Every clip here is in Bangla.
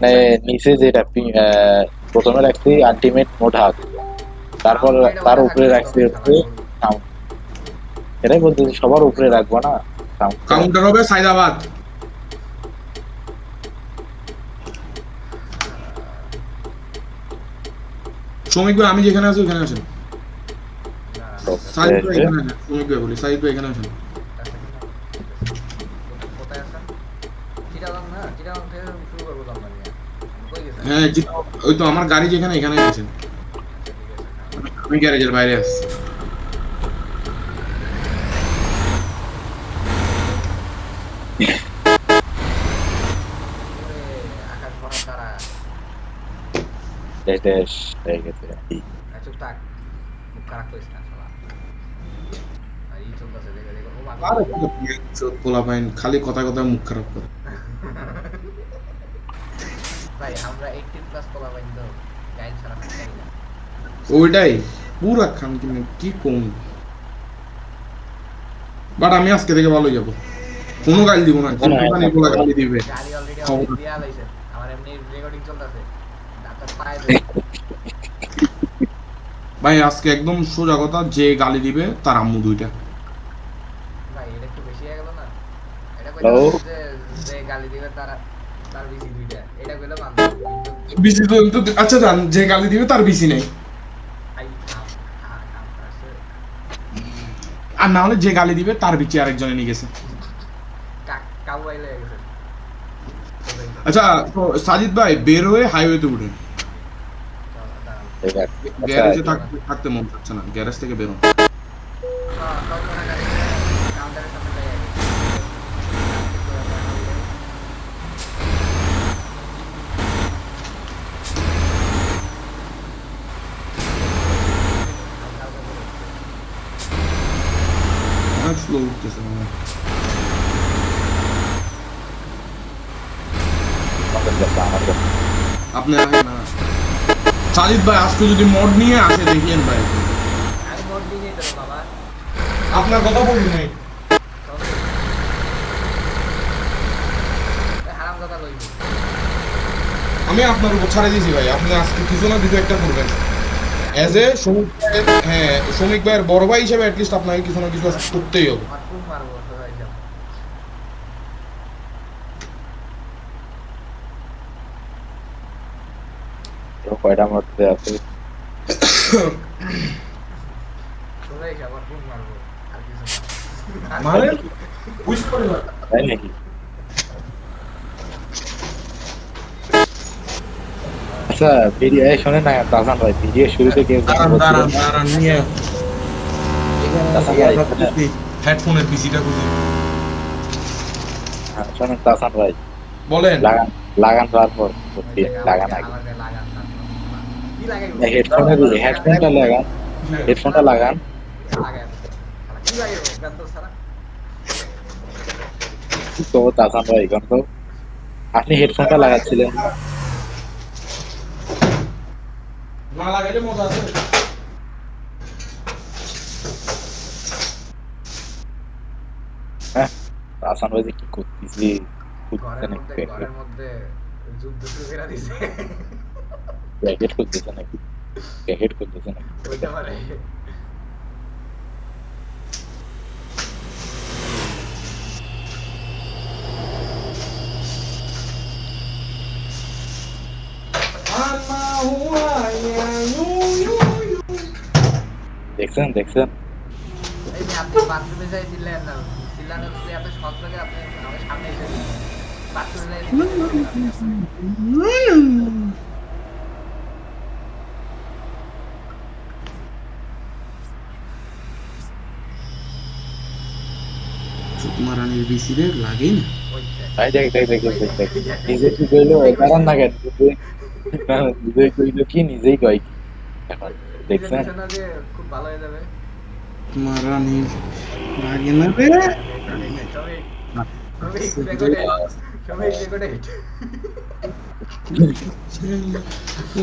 মানে নিচে যেটা প্রথমে রাখছি আলটিমেট মোড হাত, তারপর সাউন্ড এটা তার ওইটা উপরে থাকবে তো রাখছি ভাই হচ্ছে শালা গরু। সাউন্ড। এটাই বলতেছি সবার উপরে রাখবো না সাউন্ডটা। কাউন্টার হবে সাইদাবাদ। শ্রমিক ভাই আমি যেখানে আছি ওখানে আছেন। দাঁড়ান একটা প্রথমে সাইদ ভাই এসে এখানে আছেন, শ্রমিক ভাই বলি, সাইদ ভাই এখানে আছেন। একটা সেকেন্ড আমি বলতেছি। কোথায় আছেন? চিটাগাং না, চিটাগাং থেকে শুরু করবো তো আমরা নিয়ে। আপনি কই গেছেন? হ্যাঁ ওই তো আমার গাড়ি যেখানে এখানে আছেন। আচ্ছা ঠিক আছে খারাপ। আমি গ্যারেজের বাইরে আসছি। ওরে আকাশ ভরা তারা। শেষ হয়ে গেছে। চুপ থাক, মুখ খারাপ করিস না শালা। আর ই চলতেছে দেখে দেখে ও মাগো। আর পোলা পাইন খালি কথা কথা মুখ খারাপ করে। ভাই আমরা 18 প্লাস পোলা পাই তো গাইড ছাড়া থাকতে পারি না। ওইটাই পুরা খান কিনে কি কম। বাট আমি আজকে থেকে ভালো যাবো, কোনো গালি দিব না, যে দোকানি পোলা গালি দিবে গাড়ি অলরেডি খবর আছে। দিয়া লাইছেন, আমার এমনি রেকর্ডিং চলতেছে, আপনার পায়ে ধরে। ভাই আজকে একদম সোজা কথা, যে গালি দিবে তার আম্মু দুইটা। ভাই এটা একটু বেশি হয়ে গেল না? এটা কইতে হ্যালো, পারতেন যে যে গালি দিবে তার তার বেশি দুইটা, এটা কইলে মানতাম কিন্তু বিসি তো আচ্ছা জান, যে গালি দিবে তার বিসি নেই। আই থাম থাম থাম আছে আর না হলে যে গালি দিবে তার বিচি আরেকজনে নিয়ে গেছে। কাউ আইলে গেছে। আচ্ছা তো সাজিদ ভাই বের হয়ে হাইওয়েতে উঠেন, দাঁড়ান ঠিক আছে। আচ্ছা গ্যারেজে থাকতে থাকতে মন চাচ্ছে না, গ্যারেজ থেকে বেরোন। কল্পনা গাড়ি কাউন্টারের সামনে যাই আগে। অনেক স্লো উঠতেছে মনে হয়। আমাদের কাছে আমার কাছে আপনি আহেন না সাজিদ ভাই, আজকে যদি মড নিয়ে আসে দেখিয়েন ভাই। আমি মোট দিয়ে যেতে বাবা। আপনার কথা বলি নাই। হারাম কথা লইবি। আমি আপনার উপর ছাড়ে দিয়েছি ভাই, আপনি আজকে কিছু না কিছু একটা করবেন এজ এ শ্রমিক ভাইয়ের, হ্যাঁ শ্রমিক ভাইয়ের বড় ভাই হিসেবে অ্যাটলিস্ট আপনাকে কিছু না কিছু আজকে করতেই হবে। আমার খুব মারবো সবাই যাব। তো কয়টা মধ্যে আছে সবাই যাব, আমার খুব মারবো আর কিছু না। মানে বুঝতে পারি না। তাই নাকি? আচ্ছা ভিডিও শোনেন না তাসান ভাই, ভিডিও শুরুতে কেউ যেন দাঁড়ান বলছিল দাঁড়ান না দাঁড়ান নিয়ে তাসান ভাই শোনেন, হেডফোনের পিসিটা খুঁজে হ্যাঁ, শোনেন তাসান ভাই, বলেন। লাগান লাগান তারপর ওই সত্যি জায়গা লাগান আগে। আমার গায়ে লাগান না। কি লাগাইবো? হেডফোনের হেডফোনটা লাগান, হেডফোনটা লাগান। লাগান। কি লাগাইবো? গান তো সারা। তো তাসান ভাই এখন তো আপনি হেডফোনটা লাগাচ্ছিলেন না? না লাগাইলে মজা আছে। হ্যাঁ, তাসান ভাই যে কি করতেছি, খুঁজতেছে নাকি ঘরের মধ্যে যুদ্ধ শুরু করে দিছে। প্যাকেট খুঁজতেছে নাকি, প্যাকেট খুঁজতেছে নাকি? হইতে পারে। দেখছেন দেখছেন? এই যে আপনি বাথরুমে যাই চিল্লেন না, চিল্লানোর যে এত শখ লাগে আপনি আমার সামনে এসে বাথরুমে যাই চিল্লেন আপনি আপনার। সুকুমারানির বিসি রে লাগে না। ওই দেখ, ভাই দেখ দেখ দেখ ওই দেখ দেখ, দেখ, ওই দেখ, নিজে কি কইলো নিজেই কইছে। কারণ না কেন না, নিজেই কইলো কি নিজেই কয় কি এখন নিজে দেখছেন? কইছে না যে খুব ভালো হয়ে যাবে। সুকুমারানির লাগে না রে। শ্রমিক, শ্রমিক রেকর্ডেড, শ্রমিক রেকর্ডেড।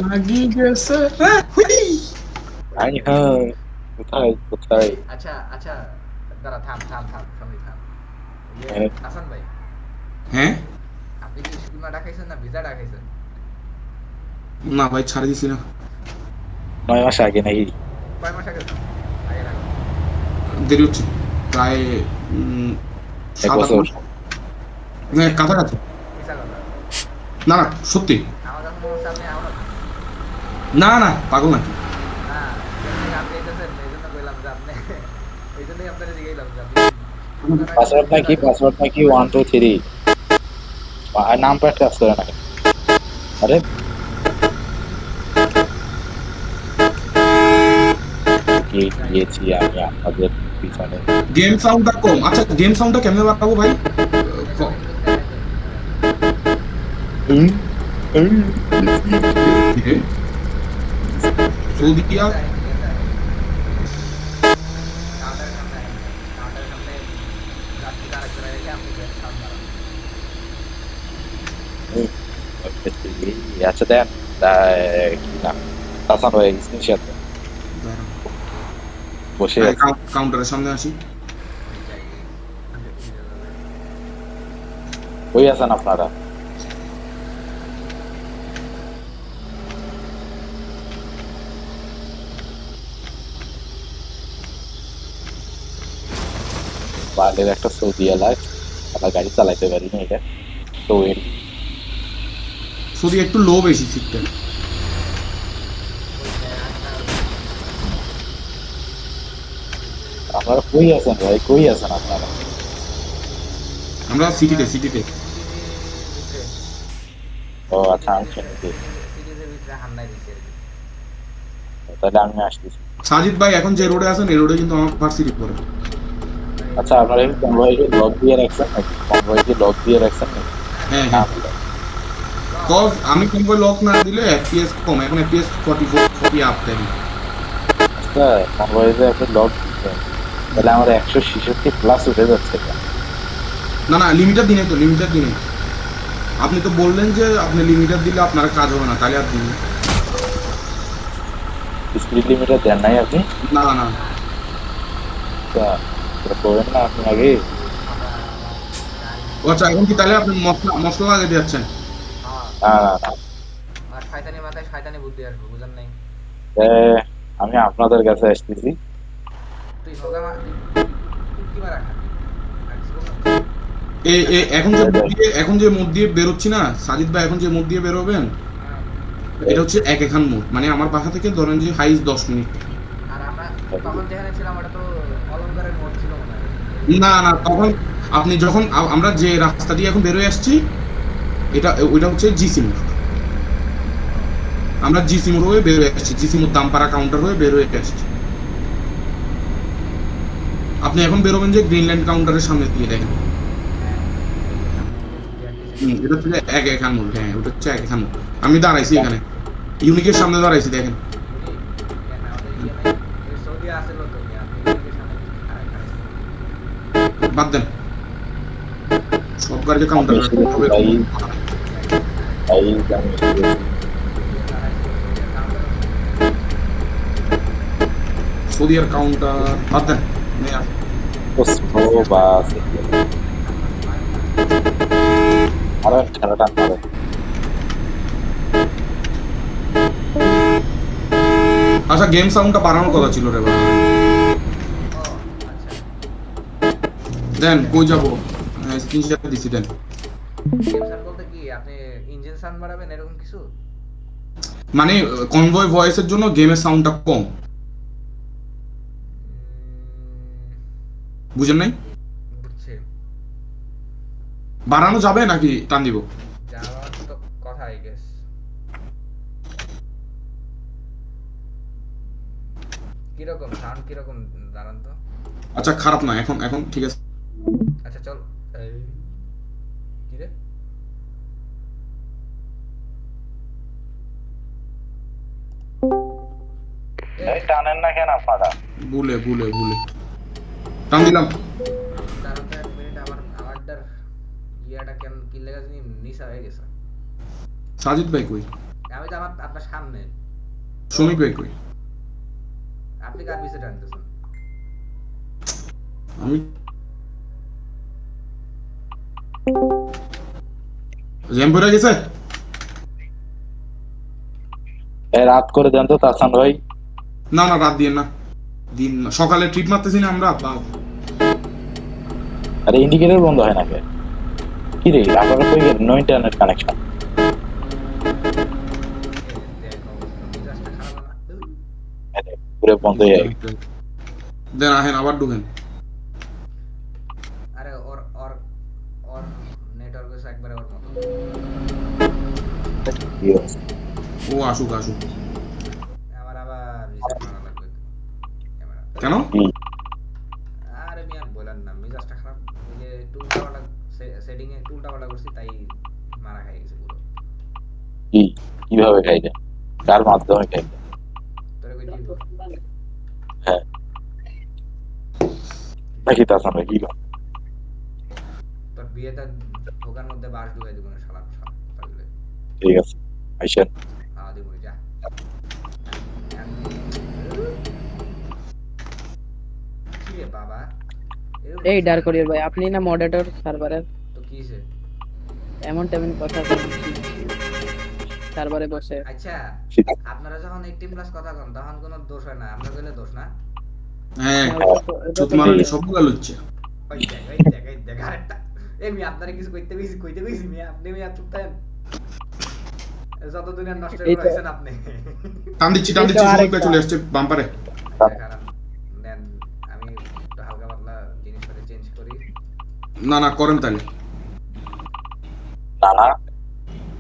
লাগি গেছে রে, হুই। আই হ্যাঁ, কোথায় কোথায়? আচ্ছা আচ্ছা, দাঁড়া থাম থাম থাম শ্রমিক থাম। ইয়ে হ্যাঁ, হাসান ভাই, হ্যাঁ আপনি কি স্কুল না ডাকাইছেন না ভিজা ডাকাইছেন? না ভাই ছাড়ে দিছি না, 9 মাস আগে নাকি? কয় মাস আগে তো? আগে না। দেরি হচ্ছে প্রায় 1 7-8 বছর? মাস, হ্যাঁ কাছাকাছি। মিছা কথা। না না সত্যি, আমার কাছে মনে হচ্ছে আপনি এখনো না না পাগল নাকি? না, যেমনি আপনি এসেছেন, এই জন্য কইলাম যে আপনি এই জন্যই আপনাকে জিজ্ঞাসলাম যে আপনি পাসওয়ার্ড নাকি? পাসওয়ার্ড নাকি 1 2 3? আর নাম প্যাড কাজ করে না কেন? আরে গিয়েছি আমি আপনাদের পিছনে। গেম সাউন্ডটা কম, আচ্ছা গেম সাউন্ডটা কেমনে বাড়াবো ভাই? হুম, হুম। সৌদিয়া কাউন্টারের সামনে কাউন্টারের সামনে যাত্রী দাঁড়া করে রেখে আপনি সামনে দাঁড়ান। আচ্ছা দেন, কি নাম, হাসান ভাই স্ক্রিনশট বসে আছে। কাউন্টারের সামনে আসি। ওই যাই আপনি বুঝে যাবেন। ওই আছেন আপনারা? বালের একটা সৌদি এলাচ, আমরা গাড়ি চালাইতে পারি না এটা তো এর। সৌদি একটু লো বেশি সিটটা। ওই যে একটা আপনারা কই আছেন ভাই, কই আছেন আপনারা? আমরা সিটিতে সিটিতে। ভিতরে ও আচ্ছা, আমি শুনছি। সিরিজের ভিতরে হামলায় দিচ্ছে আর কি। তাহলে আমি আসতেছি। সাজিদ ভাই এখন যে রোডে আছেন এই রোডে কিন্তু আমার ভার্সিটি পড়ে। আচ্ছা, আপনারা কি কনভয় লক দিয়ে রাখছেন নাকি? কনভয় কি লক দিয়ে রাখছেন নাকি? হ্যাঁ না হ্যাঁ, কজ আমি কিন্তু লক না দিলে এফপিএস কম, এখন এফপিএস 44 40 আপ দেয়। আচ্ছা, কনভয় যে আপনি লক দিচ্ছেন, তাহলে আমার 166 প্লাস উঠে যাচ্ছে কেন? না না লিমিটার দিনে তো, লিমিটার দিনে। আপনি তো বললেন যে আপনি লিমিটার দিলে আপনার কাজ হবে না, তাহলে আর দিন। স্পিড লিমিটার দেন নাই আপনি? না না আচ্ছা, এটা করবেন না আপনি আগে? ও আচ্ছা, এখন কি তাহলে আপনি মশলা মশলা লাগিয়ে দিচ্ছেন? না না না, আর শয়তানি মাথায় শয়তানি বুদ্ধি আসবে, বুঝেন নাই? এ, আমি আপনাদের কাছে আসতেছি। তুই হোগা মা তুই কি মারা খা আর কিছু বললাম? এখন যে মুখ দিয়ে, এখন যে মুখ দিয়ে বেরোচ্ছি না সাজিদ ভাই, এখন যে মুখ দিয়ে বেরোবেন এটা হচ্ছে এক এখান মোড়, মানে আমার বাসা থেকে ধরেন যে হাইস 10 মিনিট। আর আমরা তখন যেখানে ছিলাম ওটা তো অলঙ্কারের মোড় ছিল মনে হয়। না না তখন আপনি যখন আমরা যে রাস্তা দিয়ে এখন বেরোয় আসছি এটা ওইটা হচ্ছে জিসি মোড়। আমরা জিসি মোড় হয়ে বেরোয় আসছি, জিসি মোড় দামপাড়া কাউন্টার হয়ে বেরোয় আসছি। আপনি এখন বেরোবেন যে গ্রিনল্যান্ড কাউন্টারের সামনে দিয়ে দেখেন। এটা হচ্ছে এক এখান মোড়, হ্যাঁ ওটা হচ্ছে এক এখান মোড়। আমি দাঁড়াইছি এখানে ইউনিকের সামনে দাঁড়াইছি দেখেন। সৌদি আসলো তো আপনি এদিকে সামনে বাদ দেন সব গাড়িতে কাউন্টার ভাই ভাই আমি সৌদি আর কাউন্টার বাদ দেন। স্লো বাস, আরে খেলাটা মারে। আচ্ছা গেম সাউন্ডটা বাড়ানোর কথা ছিল রে বাবা। ও আচ্ছা। দেন কই যাবো, স্ক্রিনশট দিছি দেন। গেম সাউন্ড বলতে কি আপনি ইঞ্জিন সাউন্ড বাড়াবেন এরকম কিছু? মানে কনভয় ভয়েসের জন্য গেমের সাউন্ডটা কম, বুঝেন নাই? বুঝছি। বাড়ানো যাবে নাকি টান দিব? যাওয়ার তো কথা আই গেস। কিরকম সাউন্ড কিরকম দাঁড়ান তো। আচ্ছা খারাপ না, এখন এখন ঠিক আছে। আচ্ছা চল এই কি রে এই টানেন না কেন আপনারা? ভুলে ভুলে ভুলে টান দিলাম। দাঁড়ান তো 1 মিনিট, আমার আমারটার ইয়াটা কেন কি লেখা জানি নিচা হয়ে গেছে। সাজিদ ভাই কই? আমি তো আপনার সামনে। শ্রমিক ভাই কই? আপনি কার পিছে টানতেছেন? আমি জ্যাম পড়ে গেছে। রাত করে দেন তো তাসান ভাই। না না রাত দিয়ে না, দিন না, সকালে ট্রিপ মারতেছি না আমরা বাপ। আরে ইন্ডিকেটর বন্ধ হয় না কে? কি রে আপনারা কই গেলেন? No internet connection. দেখ অবস্থা, মেজাজটা খারাপ না? পুরো বন্ধ হয়ে গেছে। দেন আহেন আবার ঢুকেন। আরে ওর ওর ওর নেটওয়ার্ক হচ্ছে একবারে ওর মতো। কি হয়েছে? ও আসুক আসুক। আমার আবার রিসেট মারা লাগবে ক্যামেরা। কেন? কি? আরে মিয়া বলেন না, মেজাজটা খারাপ। ওই যে টুলটাওয়ালা সেটিং এ টুলটাওয়ালা করছি, তাই মারা খাই গেছে পুরো। কি কিভাবে খাইলে? কার মাধ্যমে খাইলে? তোরে কই দিব? হ্যাঁ নাকি তাসান ভাই কি কর? তোর বিয়েতে ঢোকার মধ্যে বাস ঢুকাই দিব না শালা শালা তাহলে। ঠিক আছে আইসেন। হ্যাঁ দিব যা। কি রে বাবা, এরকম এই করছিস ডার কেন? করির ভাই, আপনি না মডারেটর সার্ভারের? তো কি হইছে? এমন তেমন কথা বলছি সার্ভারে বসে। আচ্ছা, আপনারা যখন 18 প্লাস কথা কন তখন কোনো দোষ হয় না, আমরা কইলে দোষ না? হ্যাঁ এটা চুপ তো মারলে ঠিক। সবগুলা লুচ্ছে। ওই দেখ এই দেখ আরেকটা। এই মিয়া আপনারা কিছু কইতে কইছি মিয়া, আপনি মিয়া চুপ থাকেন। যত দুনিয়া নষ্ট এই করে তো- আছেন আপনি। টান দিচ্ছি সময় পেয়ে চলে আসছে বাম্পারে। আচ্ছা, খারাপ। দেন আমি একটু হালকা পাতলা জিনিসপত্র চেঞ্জ করি। না না করেন তাহলে। নানা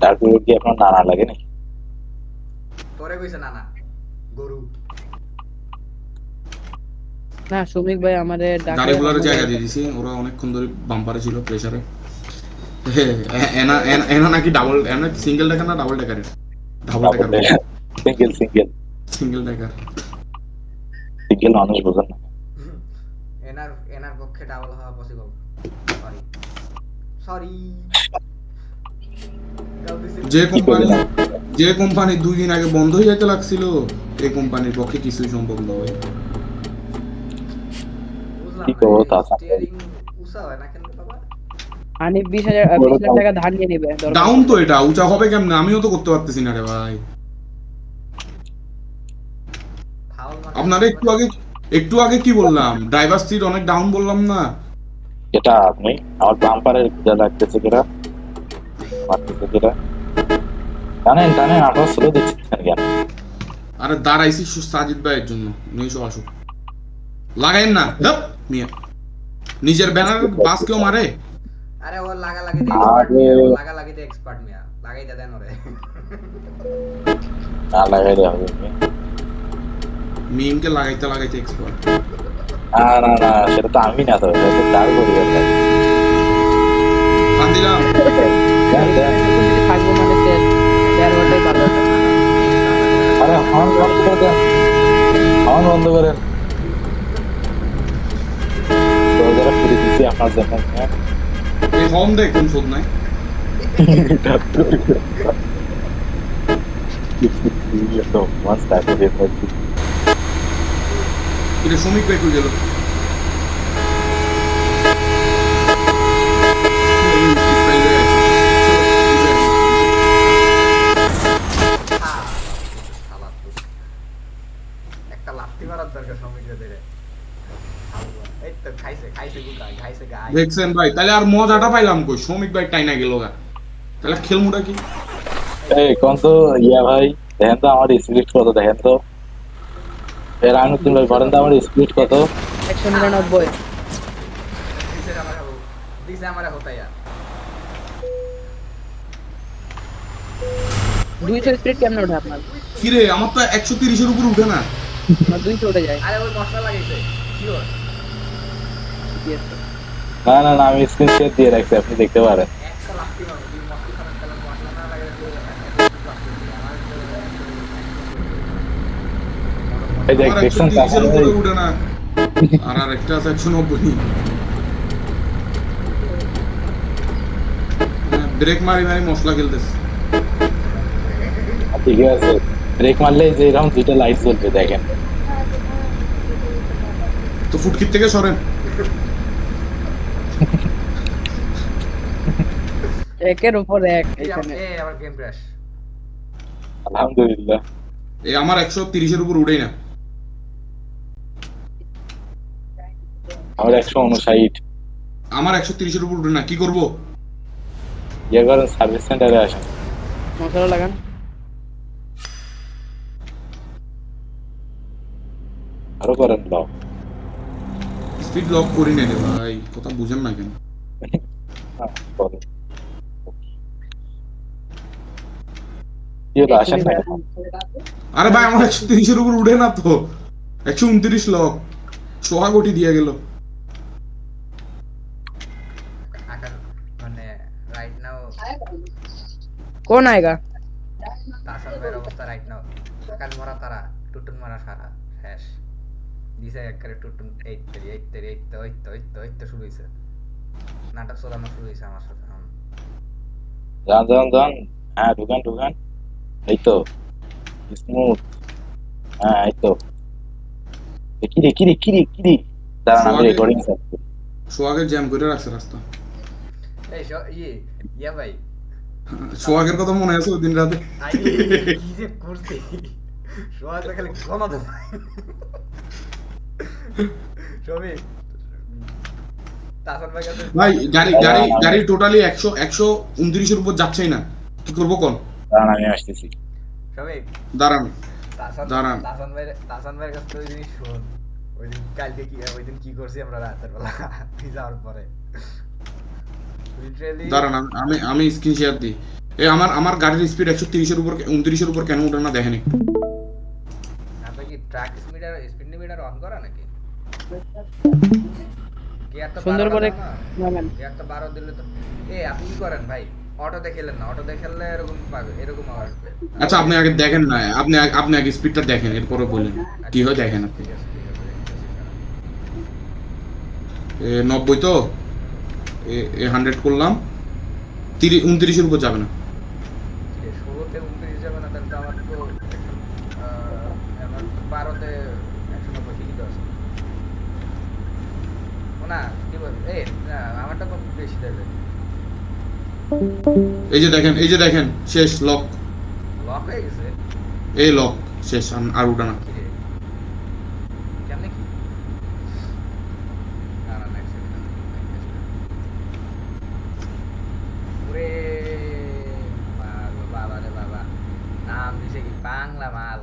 তারপরে কি আপনার নানা লাগে নাকি? তোরে কইছে না না গরু। না সুমিক ভাই আমারে ডাকে গাড়িগুলোর জায়গা দিয়ে দিছি, ওরা অনেকক্ষণ ধরে বাম্পারে ছিল প্রেসারে। এনা এনা নাকি ডাবল, এনা সিঙ্গেল ডেকার না double decker? Double decker, single single single decker. Single মানুষ বোঝেন না। এনার পক্ষে ডাবল হওয়া পসিবল। সরি যে কোম্পানি 2 দিন আগে বন্ধ হয়ে যেতে লাগছিল, এই কোম্পানির পক্ষে কিছুই সম্ভব নয়। কি করবো তাছাড়া? স্টিয়ারিং উষা হয় না কেন বাবা? হানি 20 লাখ টাকা ধার নিয়ে নিবে দরকার। ডাউন তো এটা উঁচা হবে কেমনে? আমিও তো করতে পারতেছি না রে ভাই। ফাউল মানে আপনারা একটু আগে কি বললাম? ড্রাইভার সিট অনেক ডাউন বললাম না? এটা আপনি আমার বাম্পারের যা লাগতেছে কেটা মারতেছে কেটা টানেন টানেন আপনার স্লো দিচ্ছেন কেন? আরে দাঁড়াইছি সাজিদ ভাইয়ের জন্য, নিয়ে আসুক। লাগাইন না ধপ মিয়া, নিজের ব্যানার বাস কেউ মারে? আরে ও লাগালাগিতে এক্সপার্ট মিয়া, ও লাগালাগিতে এক্সপার্ট মিয়া, লাগাইতে দেন ওরে। না লাগাইলে হবে মিমকে লাগাইতে এক্সপার্ট। না না না সেটা তো আমি না, তো এটা তো তার করি একটা। টান দিলাম। থাকবো মানে সে দেড়টাই ভালো। আরে হর্ন বন্ধ করে দেন, হর্ন বন্ধ করেন। তো যারা ফিরে দিচ্ছি আপনার জন্য হ্যাঁ। এই হর্ন দেখ কোন শোধ নাই। তো once that is it. এটা শ্রমিক ভাই কই গেল? শালা তো একটা লাত্তি মারার দরকার সমিকে ধরে। এই তো খাইছে গুটা, খাইছে গায়। দেখছেন ভাই, তাহলে আর মজাটা পাইলাম কই? শ্রমিক ভাই টাইনা গেল গা, তাহলে খেলমুটা কি? এই কোন তো ইয়া ভাই দেখেন তো আমার স্পিড কত, দেখেন তো এর আনুন ভাই বলেন তো আমার স্পিড কত? 199। দিছে আমারে হতায়া। 200 স্পিড কেমনে ওঠে আপনার? কি রে, আমার তো 130 এর উপর উঠে না। আমার 200 উঠে যায়। আরে ওই মশলা লাগাইছে শিওর। না না না আমি স্ক্রিন শেয়ার দিয়ে রাখছি, আপনি দেখতে পারেন। একটা লাত্তি মারো, দুই মশলা খারাপ তাহলে মশলা না লাগাইলে এই দেখ আমার দেখছেন 130 এর উপরে উঠে না। আর আরেকটা আছে 190। ব্রেক মারি মশলা খেলতেছে। ঠিক আছে ব্রেক মারলে যে এরকম দুইটা লাইট জ্বলবে দেখেন। তো ফুটকিট থেকে সরেন। একের উপর এক এখানে। এই আবার গেম ক্র্যাশ। আলহামদুলিল্লাহ এই আমার 130-এর উপর উঠেই না। আমার 159। আমার 130-এর উপর উঠে না, কি করব? ইয়ে করেন, সার্ভিস সেন্টারে আসেন। মশলা লাগান। আরো করেন লক। স্পিড লক করি না রে ভাই, কথা বুঝেন না কেন? করেন। কি হলো, আসেন না কেন? আরে ভাই আমার 130-এর উপর উঠে না তো, 129 লক, সোহা কোটি দিয়ে গেল। আকার মানে রাইট নাও কোন আয়েগা? তাসান ভাইয়ের অবস্থা রাইট নাও আকাশ ভরা তারা টুটুন মারা সারা শেষ দিছে একবারে টুটুন এই তো শুরু হইছে নাটক চলানো শুরু হইছে আমার সাথে যান যান যান, হ্যাঁ ঢুকান ঢুকান, এই তো স্মুথ, হ্যাঁ এই তো। কিরে কিরে কিরে কিরে, দাঁড়ান আমি রেকর্ডিং স্যার। সোহাগের জ্যাম করে রাখছে রাস্তা। এই ইয়া ভাই সোহাগের কথা মনে আছে ওই দিন রাতে? কি যে করছে সোহাগ খালি গণাতে সবই তাসান ভাই কাছে ভাই গাড়ি গাড়ি গাড়ি টোটালি 129-এর উপর যাচ্ছেই না, কি করবো কোন? দাঁড়ান আমি আসতেছি। সবই দাঁড়ান তাসান দাঁড়ান তাসান ভাইয়ের কাছে তো ওই জিনিস শোন ওই দিন কালকে কি ওই দিন কি করছি আমরা রাতের বেলা তুই যাওয়ার পরে লিটারালি দাঁড়ান আমি স্ক্রিন শেয়ার দিই। এই আমার গাড়ির স্পিড 130-এর উপর 29-এর উপর কেন উঠে না দেখেন একটু। আপনি কি ট্র্যাক স্পিড লিমিটার অন করা নাকি গিয়ার তো সুন্দর করে নামেন। গিয়ার তো 12 দিলে তো আপনি কি করেন ভাই অটো দেখেলেন না অটো দেখলে এরকম পাবে এরকম আসবে আচ্ছা আপনি আগে দেখেন না, আপনি আগে স্পিডটা দেখেন, এরপরে বলেন কি হয় দেখেন আপনি। ঠিক আছে 90 তো 100 করলাম, 29-এর উপর যাবে না। ষোলোতে 29 যাবে না তাহলে তো আমার তো আমার 12তে 190 ঠিকই তো আছে ও না কি বল না আমারটা কত বেশি দেবে এই যে দেখেন শেষ লক, লক হয়ে গেছে এই লক শেষ, আর উঠে না। কি রে কেমনে কি না না নেক্সট ওরে বাবা রে বাবা নাম দিছে কি বাংলা মাল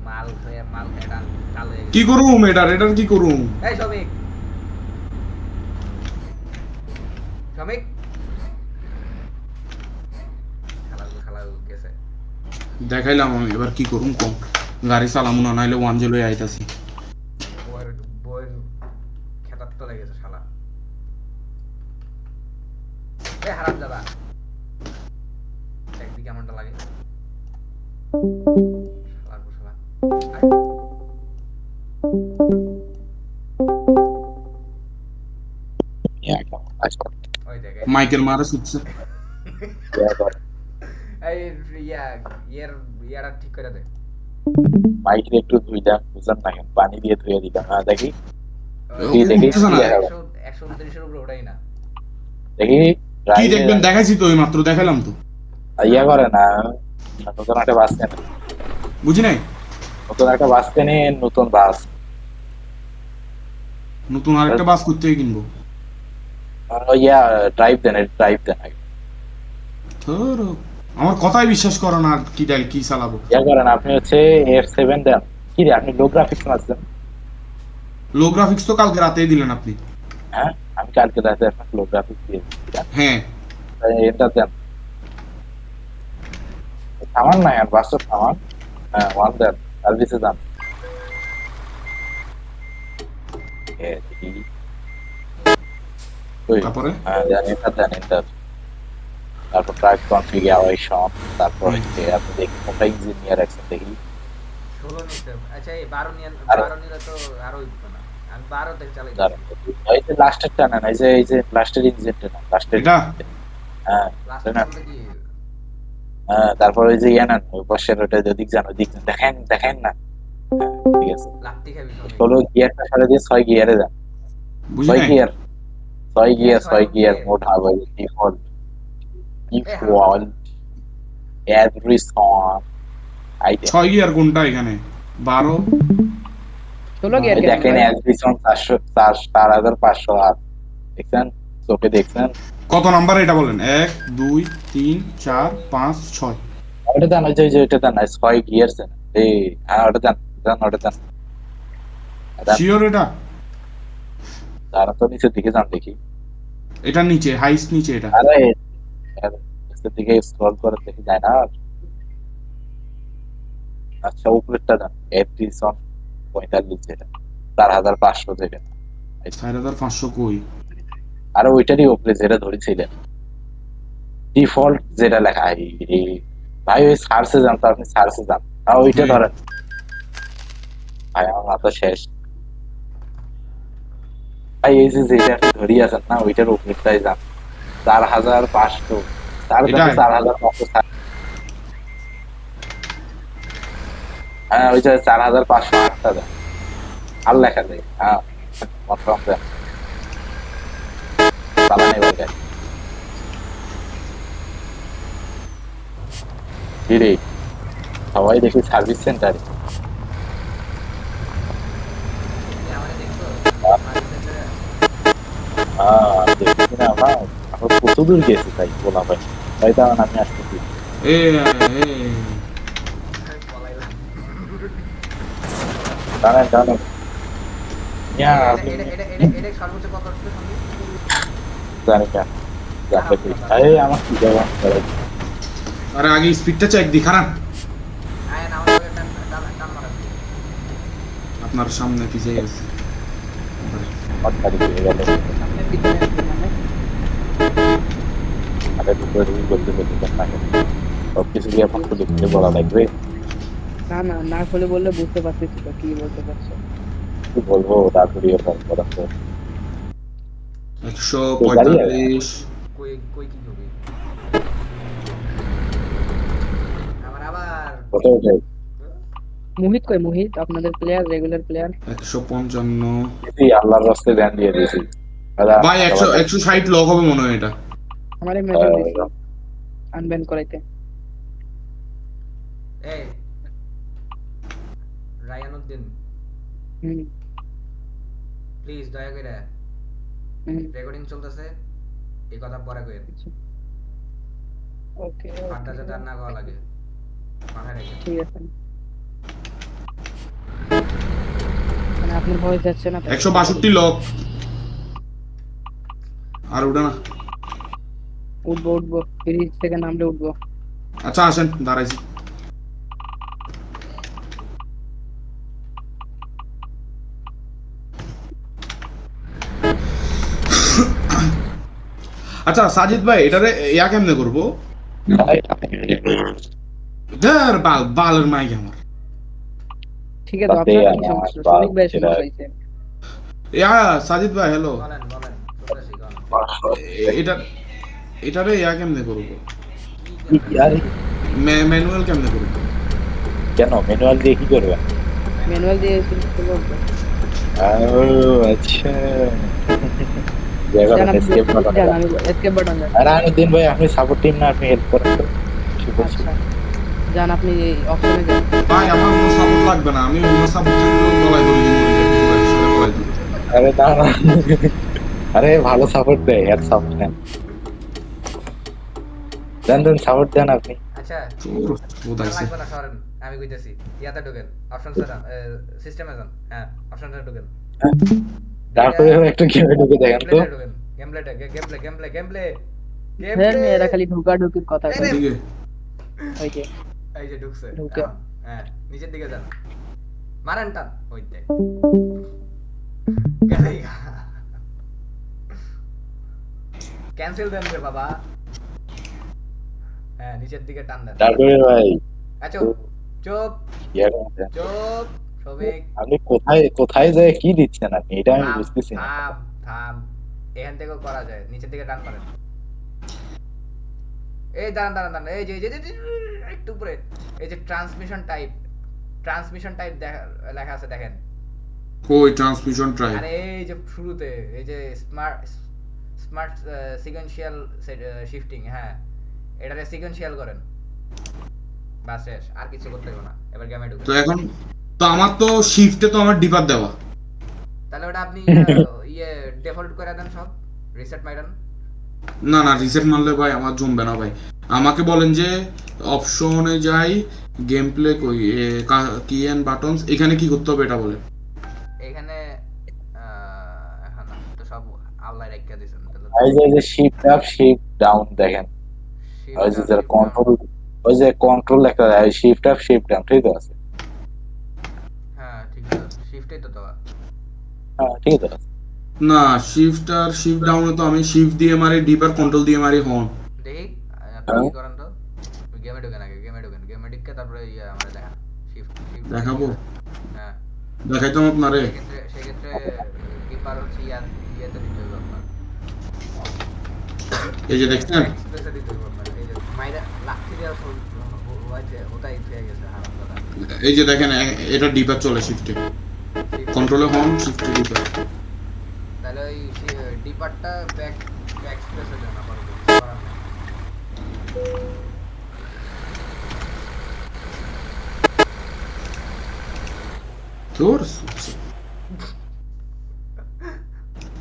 মাল খেয়ে কালো হয়ে গেছে কি করুম এটার কি করুম? এই শ্রমিক শ্রমিক খালা গেছে দেখাইলাম আমি, এবার কি করুম কম? গাড়ি চালামু না, নাইলে 1-0 আইতাছি। বইয়ের খেতার তো লেগেছে শালা হারাম যাবা একদিকে এমনটা লাগে শালা ওই জায়গায় মাইকেল মারা ছুটছে। এই ইয়াটা ঠিক করে দে মাইক একটু ধুই দেন, বুঝেন না কেন, পানি দিয়ে ধুয়ে দিতাম। হ্যাঁ দেখি ও, দেখি উঠতেছে না। 129-এর উপরে ওঠাই না দেখি কি দেখবেন? দেখাইছি তো, ওই মাত্র দেখাইলাম তো। ইয়া করে না, নতুন একটা বাস কেন, বুঝি নাই? নতুন একটা বাস কেনে, নতুন বাস। নতুন আরেকটা বাস করতে কিনবো। ইয়া ড্রাইভ দেন, ড্রাইভ দেন আগে। ধরো, আমার কথাই বিশ্বাস করো না, আর কি চালাবো? ইয়া করেন আপনি হচ্ছে F7 দেন। কি রে আপনি লো গ্রাফিক্স মারছেন? লো গ্রাফিক্স তো কালকে রাতেই দিলেন আপনি। হ্যাঁ আমি কালকে রাতে আপনাকে লো গ্রাফিক্স দিয়েছি। হ্যাঁ এটা দেন, থামান না আর বাসটা থামান। হ্যাঁ ওয়ান দেন, সার্ভিসে যান। দেখি তারপরে হ্যাঁ দেন, এটা দেন, এন্টার। তারপর ট্রাক কনফিগারেশন, তারপর হচ্ছে আপনি দেখি কোনটা ইঞ্জিনিয়ার অ্যাকশন দেখি। 16 নিতে আচ্ছা এই 12 নিলে তো আরো উঠতো না আমি 12 থেকে চালাই দাঁড়ান, এই যে লাস্টেরটা নেন, এই যে লাস্টের ইঞ্জিনটা নেন, লাস্টের। এটা হ্যাঁ লাস্ট না, করলে কি হ্যাঁ তারপর ওই যে ইয়ে নেন, ওই পাশের ওটা ওদিক যান, ওদিক যান, দেখেন না। হ্যাঁ, ঠিক আছে, লাত্তি খাবি সবাই ষোলো গিয়ারটা সরে দিয়ে 6 গিয়ারে যান। বুঝি 6 নাই? গিয়ার, 6 গিয়ার ছয় মোড হবে ডিফল্ট, every song আইতে 6 গিয়ার কোনটা এখানে 12 16 গিয়ার এই কেন দেখেন ভাই? এসবিসন 4,500 আর দেখছেন চোখে দেখছেন কত নাম্বার এটা বলেন 1 2 3 4 5 6 ওটা দেন ওই যে ওইটা দেন 6 গিয়ারছে না এই হ্যাঁ ওটা দেন দেন ওটা দেন দেন শিওর এটা তারা তো নিচের দিকে যান দেখি এটা নিচে হাইস্ট নিচে এটা আরে নিচের দিকে স্ক্রল করে দেখি যায় না আর। আচ্ছা উপরেরটা দেন এফডিসন 45 যেটা 4,500 যেটা 4500 কই আর ওইটারই উপরে যেটা ধরেছিলেন ডিফল্ট যেটা লেখা ভাই ওই সার্চে যান তো আপনি সার্চে যান ওইটা হুম। ধরেন ভাই আমার মাথা শেষ ভাই এই যে যেটা আপনি ধরিয়ে আছেন না ওইটার উপরেরটাই যান 4,500 এটাই? 4,500 হ্যাঁ ওই যে 4,508 দেন আর লেখা যায় হ্যাঁ কনফার্ম দেন চালান এবার গাড়ি রে সবাই দেখি সার্ভিস সেন্টারে আমারে দেখছো দেখছি না আমরা এখন কত দূর গেছি তাই বলা ভাই তাই দাঁড়ান আমি আসতেছি এ পলাইলাম দাঁড়ান দাঁড়ান ইয়া এটা আপনি এটা এটা এটা এটা সর্বোচ্চ কত আসছে সঙ্গে জানি না যাতে কি এই আমার কি যাওয়া আরে আগে স্পিডটা চেক দি খারাপ আয় না আমাকে টান টান টান মারা আপনার সামনে পিছিয়ে গেছে অট্টারি হয়ে গেল সামনে পিছনে আছে মানে আরে দুপুরে রুই বলতে বলতে না সব কিছু কি এখন খুলে খুলে বলা লাগবে না না না খুলে বললে বুঝতে পারতেছি তো কি বলতে পারছো কি বলবো তাড়াতাড়ি এরকম করা তো 145 কই কই কি হবে আবার কত উঠে মোহিত কই মোহিত আপনাদের প্লেয়ার রেগুলার প্লেয়ার 155 দিদি আল্লাহর রাস্তায় ধ্যান দিয়ে দিয়েছি ভাই 160 লক হবে মনে হয় এটা আমারে মেসেজ দিছি আনব্যান করাইতে এই রায়ানুদ্দিন হুম প্লিজ দয়া করে হুম রেকর্ডিং চলতেছে এই কথা পরে কইেন ওকে ফাটা যাতে আর না গাওয়া লাগে মাথায় রেখে ঠিক আছে মানে আপনার ভয়েস যাচ্ছে না তো? 162 লক আর ওটা না উঠবো উঠবো ব্রিজ থেকে নামলে উঠবো আচ্ছা আসেন দাঁড়াইছি আচ্ছা সাজিদ ভাই এটারে ইয়া কেমনে করবো ধর বালের মাইক আমার ঠিক আছে তাতে আপনার কি আমার সমস্যা শ্রমিক ভাই সেটা- সমস্যা হয়েছে ইয়া সাজিদ ভাই হ্যালো বলেন বলেন শুনতেছি গান এটা এটারে ইয়া কেমনে করবো আরে ম্যানুয়াল কেমনে করবো কেন ম্যানুয়াল দিয়ে কি করবেন ম্যানুয়াল দিয়ে সিলেক্ট করবো আচ্ছা জান এসকেপ বাটন আমি এসকেপ বাটন জান আর আনুদ্দিন ভাই আপনি সাপোর্ট টিম না আপনি হেল্প করেন তো কিছু বলছি আচ্ছা জান আপনি অপশনে যান ভাই আমার কোনো সাপোর্ট লাগবে না আমি অন্য সাপোর্টের গলায় ধরে দিব গলায় ধরে আরে না না আরে ভালো সাপোর্ট দেয় এর সাপোর্ট দেন দেন দেন সাপোর্ট দেন আপনি আচ্ছা চোর বোধাইছে লাগবে না সরেন আমি কইতেছি ইয়াতে ঢোকেন অপশন সেটা সিস্টেমে যান হ্যাঁ অপশনটা ঢোকেন তারপরে একটু গেমে ঢুকে দেখেন তো গেমপ্লেটা গেমপ্লে হ্যাঁ মেয়েরা খালি ঢোকা ঢুকির কথা এই কয় রে। দিকে ওই যে এই যে ঢুকছে ঢুকে। হ্যাঁ নিচের দিকে যান মারেন টান ওইতে ক্যান্সেল দেন রে বাবা হ্যাঁ নিচের দিকে টান দেন তারপরে ভাই আচ্ছা চুপ ইয়া করেন। চুপ সবিক আপনি কোথায় কোথায় যায় কি দিচ্ছেন আপনি এটা আমি বুঝতেছি না থাম থাম এখান থেকেও করা যায় নিচের দিকে টান মারেন এই দাঁড়ান দাঁড়ান দাঁড়ান এই যে একটু উপরে এই যে ট্রান্সমিশন টাইপ লেখা আছে দেখেন কই ট্রান্সমিশন ট্রাই আরে এই যে শুরুতে এই যে স্মার্ট সিকোয়েন্সিয়াল শিফটিং হ্যাঁ এটারে সিকোয়েন্সিয়াল করেন বাস শেষ, আর কিছু করতে হবে না, এবার গেমে ঢুকে। তো এখন তো আমার তো শিফটে তো আমার ডিপার দেওয়া। তাহলে ওটা আপনি ইয়ে ডিফল্ট করে দেন, সব রিসেট মাইরান। না না, রিসেট মারলে ভাই আমার জমবে না ভাই। আমাকে বলেন যে অপশনে যাই, গেম প্লে কই, কি এন্ড বাটনস, এখানে কি করতে হবে এটা বলে। এখানে এখন তো সব আল্লাহ রেখে দিয়েছেন, তাহলে এই যে শিফট আপ শিফট ডাউন দেখেন, ওই শিফট যে আর যারা শিফট ডাউন। কন্ট্রোল, ওই যে কন্ট্রোল একটা শিফট আপ শিফট ডাউন, ঠিক আছে? হ্যাঁ ঠিক আছে, শিফটই তো দেওয়া। হ্যাঁ ঠিক আছে। না, শিফট আর শিফট ডাউনে তো আমি শিফট দিয়ে মারি, ডিপার কন্ট্রোল দিয়ে মারি হন। দেখি আপনি হ্যাঁ কি করেন তো, গেমে ঢুকেন আগে, গেমে ঢুকে তারপরে ইয়ে আমরা দেখান শিফট শিফট দেখাবো, হ্যাঁ। দেখাইতাম আপনারে। সেক্ষেত্রে কিপার হচ্ছে ইয়েতে দিতে হবে আপনার, এই যে দেখছেন, এক্সপ্রেসে দিতে হবে আপনার। এই যে মাইরা লাঠি দেওয়া হয়েছে, ওটাই হয়ে গেছে হারাম কথা। এই যে দেখেন এটা ডিপার চলে শিফটে, কন্ট্রোলে হন, শিফটে ডিপার। তাহলে ওই ডিপারটা ব্যাক এক্সপ্রেসে দেন আপাতত, করার নেই। তোর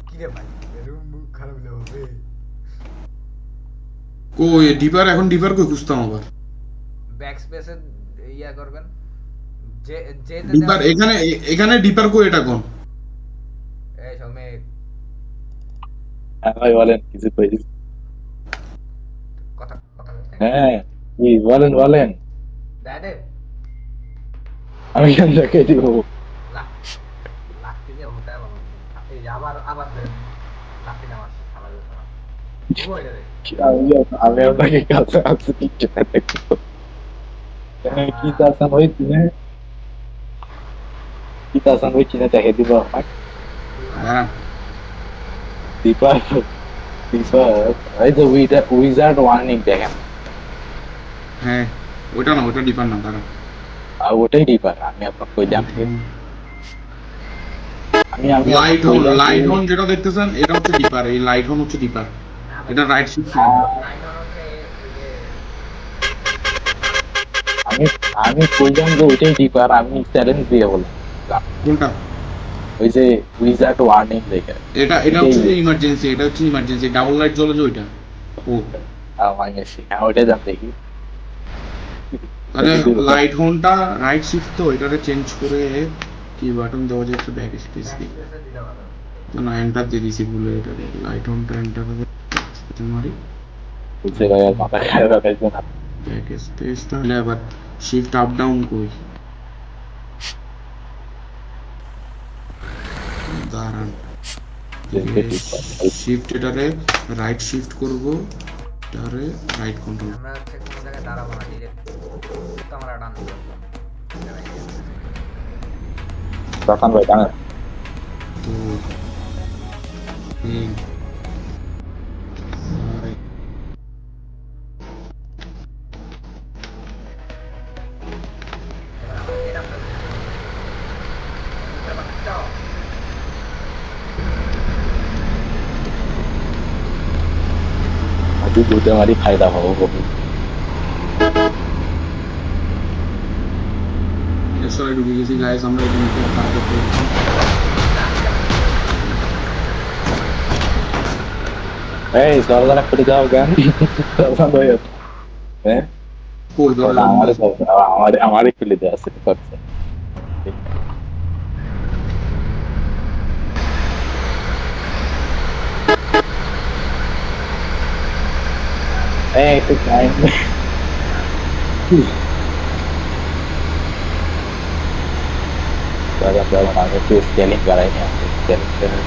কি রে ভাই, এরকম মুখ খারাপ হলে হবে? কই ডিপার, এখন ডিপার কই খুঁজতাম আবার। ব্যাক স্পেসে ইয়া করবেন, যে যে ডিপার এখানে, এখানে ডিপার কই এটা কোন? এই সময় হ্যাঁ ভাই বলেন, কিছু কই দিন। কথা কথা বলতে হ্যাঁ কি বলেন বলেন, দাদা আমি কেন দেখাই দিব? লাঠি দিয়ে ওটা এই যে আবার আবার লাঠি আমার খালা যেতে না ওই রে। আমি আপনাকে কাছে আছে কি দেখো, কি চাচ্ছেন ওই চিনে, কি চাচ্ছেন ওই চিনে দেখে দিব আপনাকে। দাঁড়ান, দীপা দীপা, এই যে উইজার্ড ওয়ার্নিং দেখেন, হ্যাঁ ওইটা না, ওইটা ডিপার না, দাঁড়ান। আর ওটাই ডিপার। আমি আপনাকে কইলাম যে আমি লাইট হন, লাইট হন যেটা দেখতেছেন এটা হচ্ছে ডিপার, এই লাইট হন হচ্ছে ডিপার, এটা রাইট শিফট। লাইট হচ্ছে ওই যে আমি আমি কইলাম যে ওইটাই ডিপার, আমি চ্যালেঞ্জ দিয়ে বললাম কোনটা? ওই যে উইজার্ড ওয়ার্নিং দেখে, এটা এটা এটাই হচ্ছে ইমার্জেন্সি, এটা হচ্ছে ইমার্জেন্সি, ডাবল লাইট জ্বলে যে ওইটা। ও আমার গেছি, হ্যাঁ ওইটাই দাম দেখি। তাহলে লাইট হোনটা রাইট শিফট, তো এটারে চেঞ্জ করে কি বাটন দেওয়া যায়, একটু ব্যাক স্পেস দিই। এক্সপ্রেসে দিতে পারো। না এন্টার দিয়ে দিছি ভুলে, এটা লাইট হোনটা এন্টার করে মারি, বুঝছে ভাই, আর মাথা খারাপ রাখাইছে না। Back space. তাহলে আবার শিফট আপ ডাউন কই, দাঁড়ান, শিফট এটারে রাইট শিফট করব, এটারে রাইট কন্ট্রোল। আমরা হচ্ছে কোনো জায়গায় দাঁড়াবো না, ডিরেক্ট তো আমরা ডান দিবো। তখন ভাই জানেন, তো তিন, চার, এবার আমরা এটা আমরা আজকে দুটো মারি ফায়দা হবো বহুত। সরি ঢুকে গেছি গাইস, আমরা এটা নিতে পারবো। এই দরজাটা খুলে দাও জ্ঞান, তখন ভাই হ্যাঁ কই দরজা আমারে আমারে খুলে দেওয়া আছে করছে। এই একটু টাইম দাদা আমি একটু স্কেলিং করাই না, স্কেলিং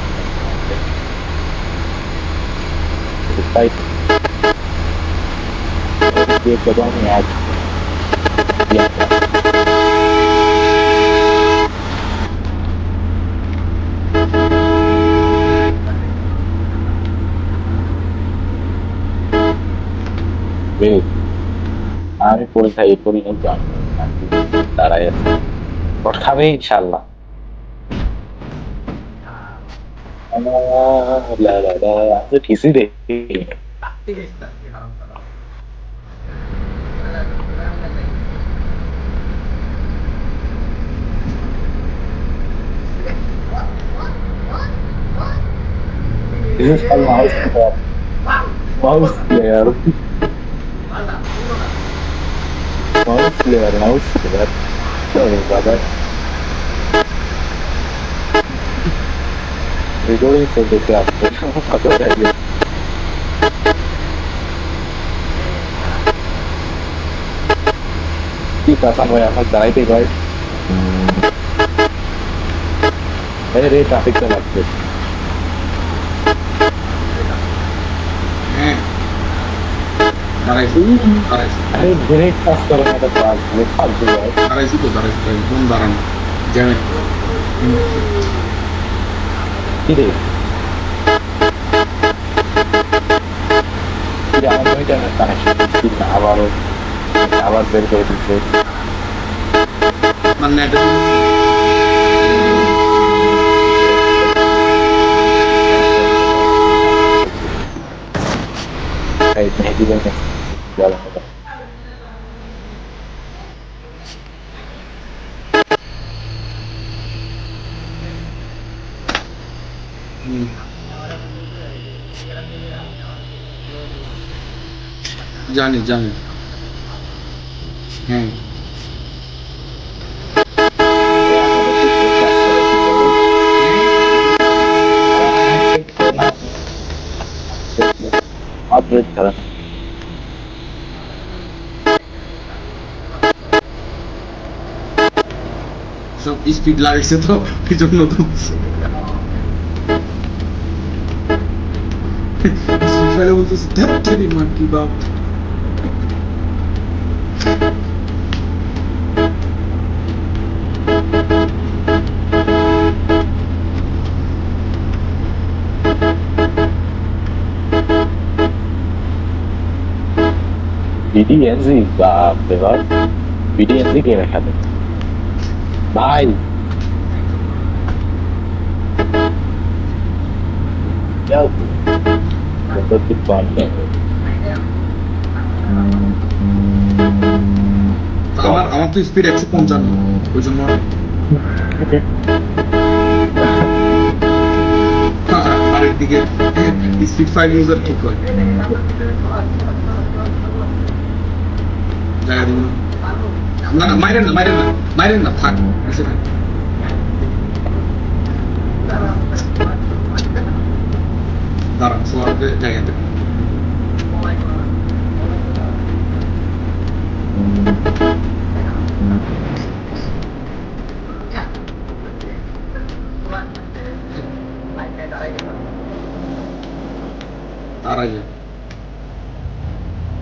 তাই দিয়ে কত আমি অ্যাড আমি পরীক্ষা এই করি নাই, জানি দাঁড়াই আছে ভোট খাবে ইনশাল্লাহ। আচ্ছা ঠিকই রে, ঠিক আছে, হারাম করা। এবার আমরা যাই। This is called mouse player. Mouse player. Mouse player. Mouse player. Sorry, brother. Recording for the craft. কি কাসান ভাই আমার দাঁড়াইতে ভাই রে ট্রাফিকটা লাগছে হ্যাঁ দাঁড়াইছি দাঁড়াইছি আরে ব্রেক পাস করে না তো পাস ব্রেক পাস দিয়ে ভাই দাঁড়াইছি তো দাঁড়াইছি একদম দাঁড়ানো জ্যামে কি রে কি আমার দুইটা কানেকশন কি না আবার বের করে দিচ্ছে মানে এটা এই মেহেদি ভাই যাবে না জানি জানি হ্যাঁ আপডেট করা সব স্পিড লাগাইছে তো এই জন্য তো ফেলে বলতেছে তেরি মার কি বাপ বিডিএনজি বাপ রে বাপ বিডিএনজি গেমে খেলে ভাই क्या तो कुछ बात नहीं আমার তো স্পিড 155 ওই জন্য আরেক দিকে স্পিড 5 ইউজার ঠিক হয় জায়গা দিন না না মাইরেন না থাক এসে থাক দাঁড়ান সোয়ারকে জায়গা দেন তার আগে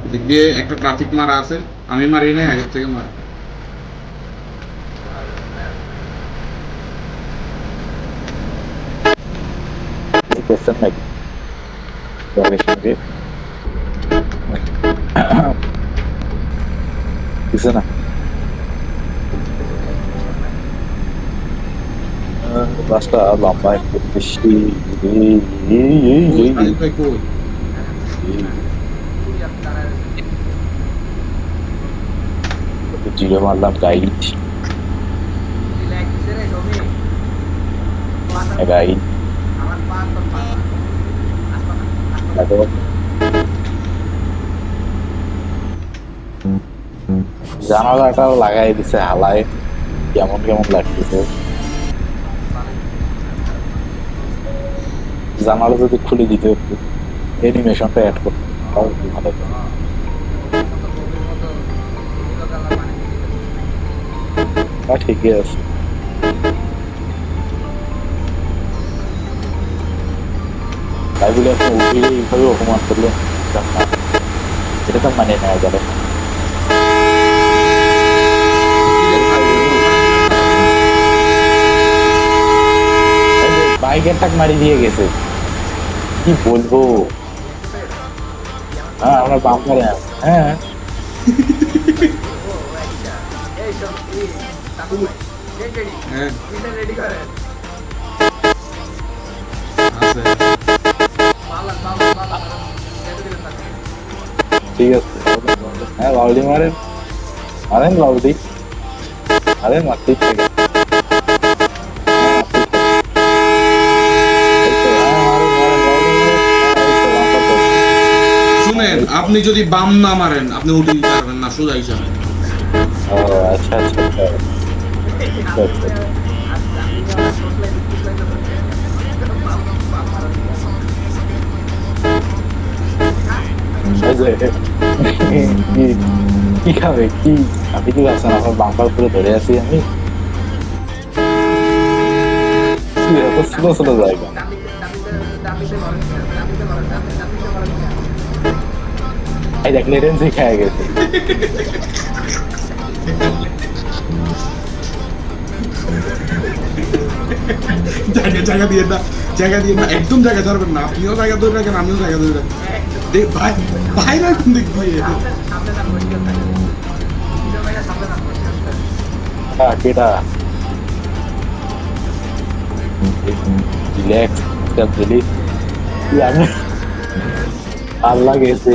এদিক দিয়ে একটা ট্রাফিক মারা আছে আমি মারি নাই আগের থেকে মারা क्वेश्चन है क्वेश्चन के किसे ना বাসটা লম্বা একটু বেশি কই জিরো মারলাম গাইড গাইড জানালাটাও লাগাই দিছে হালায় কেমন কেমন লাগতেছে জানালা যদি খুলে দিতে একটু অ্যানিমেশনটা অ্যাড করতে ভালো ঠিকই আছে তাই বলে আপনি উঠিয়ে এইভাবে অপমান করলেন এটা তো মানে নেওয়া যাবে বাইকের টাক মারি দিয়ে গেছে কি বলবো হ্যাঁ আমরা বাম করে হ্যাঁ ঠিক আছে হ্যাঁ বাউলি মারেন বাউলি মারতেই থাকে আপনি যদি বাম না মারেন আপনি উঠে দিতে পারবেন না সোজা হিসাবে। ও আচ্ছা আচ্ছা আচ্ছা। এই যে, কি খাবে কি? আপনি কি ভাবছেন আমার বাম্পার করে ধরে আছি আমি? কি এত ছোট ছোট জায়গা। এই দেখ লেটেন্সি খেয়ে গেছে। জায়গা দিয়ে না, জায়গা দিয়ে না, একদম জায়গা ছাড়বেন না। আপনিও জায়গা ধরে রাখেন, আমিও জায়গা ধরে রাখেন। দেখ ভাই, ভাইরা কোন দিক দিয়ে? হ্যাঁ কেটা রিল্যাক্স দিলি আমি আল্লাহ গেছে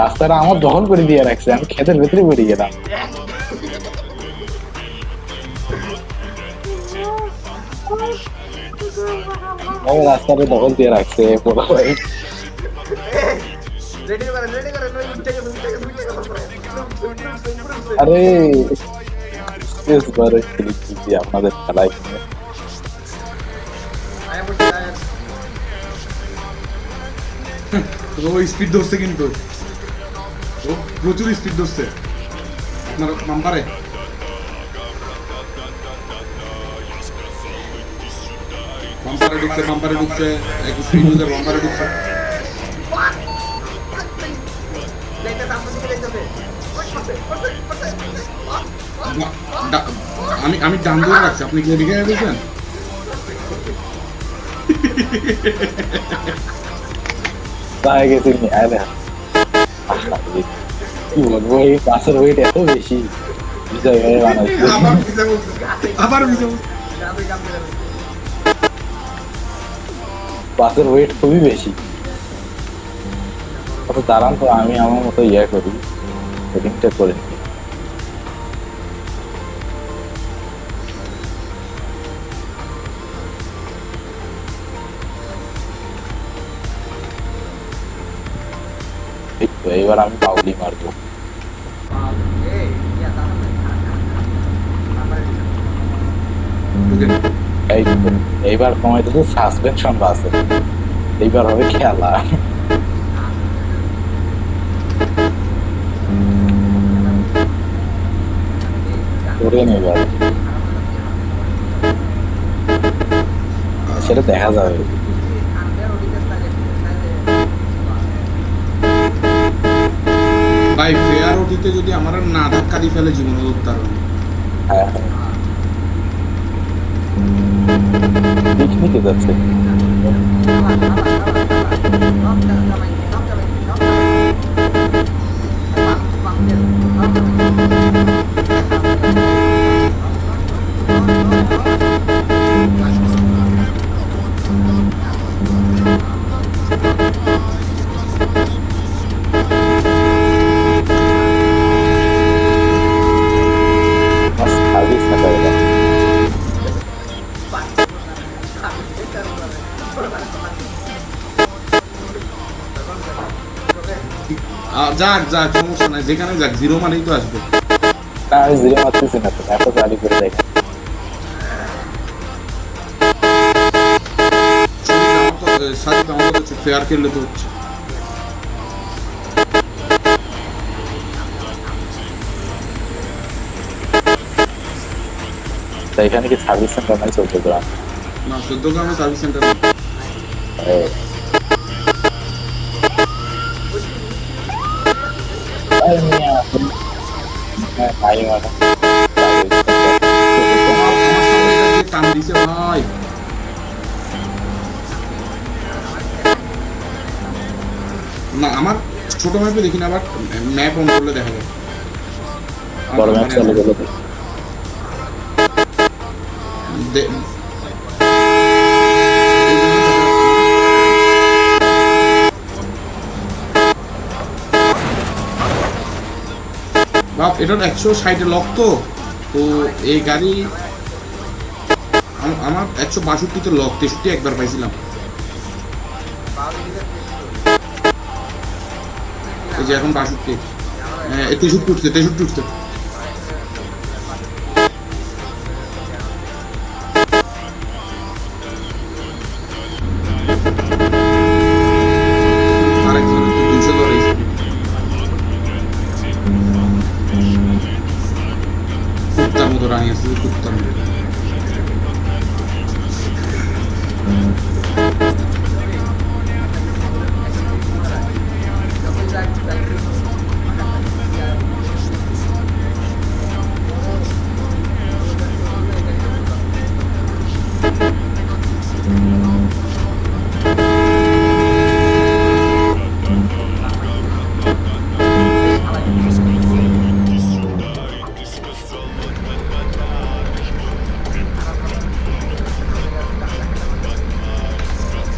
রাস্তাটা আমার দখল করে দিয়ে রাখছে, আমি ক্ষেতের ভেতরে পড়ে গেলাম। আমি রাস্তাটা দখল দিয়ে রাখছে বড় ভাই। আরে শেষবারে খেলেছি আপনাদের খেলায়। ও স্পিড ধরছে কিন্তু, ও প্রচুর স্পিড ধরছে আপনার বাম্পারে। বাম্পারে ঢুকছে, বাম্পারে ঢুকছে, এক স্পিড ইউজার বাম্পারে ঢুকছে। আমি আমি ডান ধরে রাখছি, আপনি কি এদিকে গেছেন? তাই গেছি কি বলবো, এই বাসের ওয়েট এত বেশি বানাইছে। আবার ভিজে বলছে। বাসের ওয়েট খুবই বেশি। কত দাঁড়ান তো আমি আমার মতো ইয়ে করি, সেটিংটা করে নিই। এই তো এবার আমি পাউলি মারবো। এই তো এইবার কমাইতেছে সাসপেনশন বাসে, এইবার হবে খেলা। করে নেবার সেটা দেখা যাবে। ভাই ফেয়ার ওটিতে যদি আমার না ধাক্কা দিয়ে ফেলে জীবন উদ্ধার হবে। হ্যাঁ পিকনিকে যাচ্ছে। সার্ভিস না করে যাক যাক, সমস্যা নাই, যেখানে যাক জিরো মানেই তো আসবে। না আমি জিরো মারতেছি না, তো এত চালু করে দেখেন। সাথে আমাদের ফেয়ার খেললে তো হচ্ছে। তা এখানে কি সার্ভিস সেন্টার নাই? চলতে গ্রাম না 14 গ্রামে সার্ভিস সেন্টার নেই। টান দিছে ভাই। না আমার ছোট ম্যাপে দেখি না, বাট ম্যাপ অন করলে দেখা যায়। বড় ম্যাচ চালু করলে বাপ এটা 160 লক তো, তো এই গাড়ি আমার 162 তে লক, 63 একবার পাইছিলাম। যে এখন 62 হ্যাঁ 63 উঠছে 63 উঠছে আরেকজন একটু 200 ধরে কুত্তার মতো রানি আছে কুত্তার মতো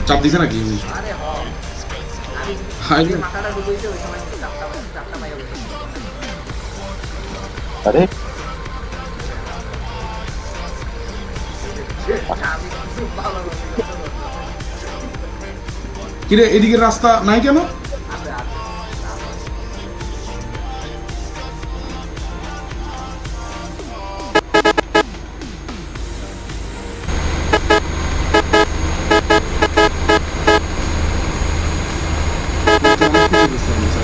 চাপ দিছে নাকি আরে হ আমি হাই যে মাথাটা ডুবেছে ওই সময় চাপটা পাইয়া গেছে আরে আমি খুব ভালো কিরে এদিকে রাস্তা নাই কেন আছে আছে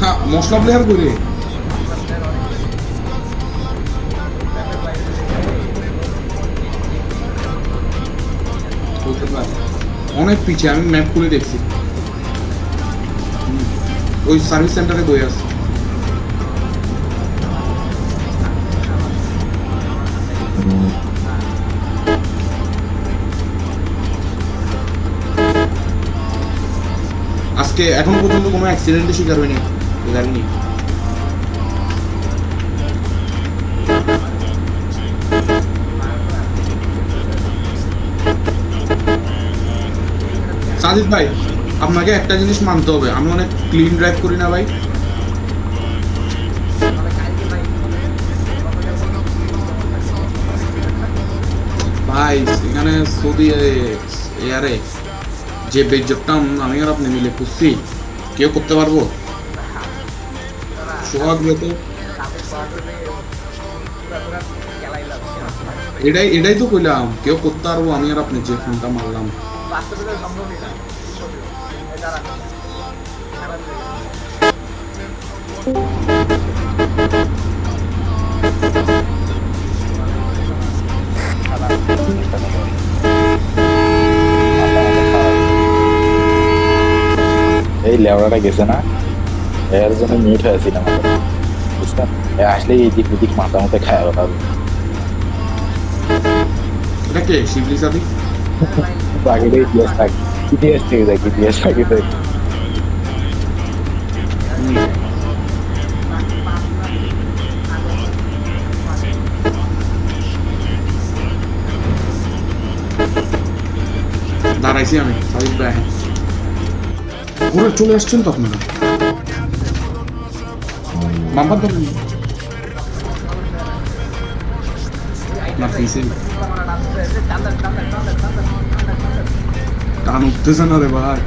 হ্যাঁ মশলা প্লেয়ার করে হতে পারে অনেক পিছিয়ে আমি ম্যাপ খুলে দেখছি ওই সার্ভিস সেন্টারে বই আছে আজকে এখনো পর্যন্ত কোনো অ্যাক্সিডেন্টের শিকার হয়নি গাড়ি নিয়ে সাজিদ ভাই আপনাকে একটা জিনিস মানতে হবে আমি অনেক ক্লিন ড্রাইভ করি না ভাই ভাই এখানে সৌদি এয়ারে যে বেজটা আমি আর আপনি মিলে খুঁজছি কেউ করতে পারবো সোহাগ তো এটাই তো কইলাম কেউ করতে পারবো আমি আর আপনি যে ফোনটা মারলাম এই লেওড়াটা গেছে না এর জন্য মিউট হয়েছিলাম বুঝতেন আসলে এদিক ওদিক মাথা মতো খায় ওটা এটা কে শিবলি সাদি বাকিটা ইতিহাস থাকে ইতিহাস থেকে দেখ ইতিহাস থাকে দেখ দাঁড়াইছি আমি সাদিক ভাই ঘুরে চলে আসছেন তো আপনারা বাম্পার ধরেন না ফিসে টান উঠতেছে না রে ভাই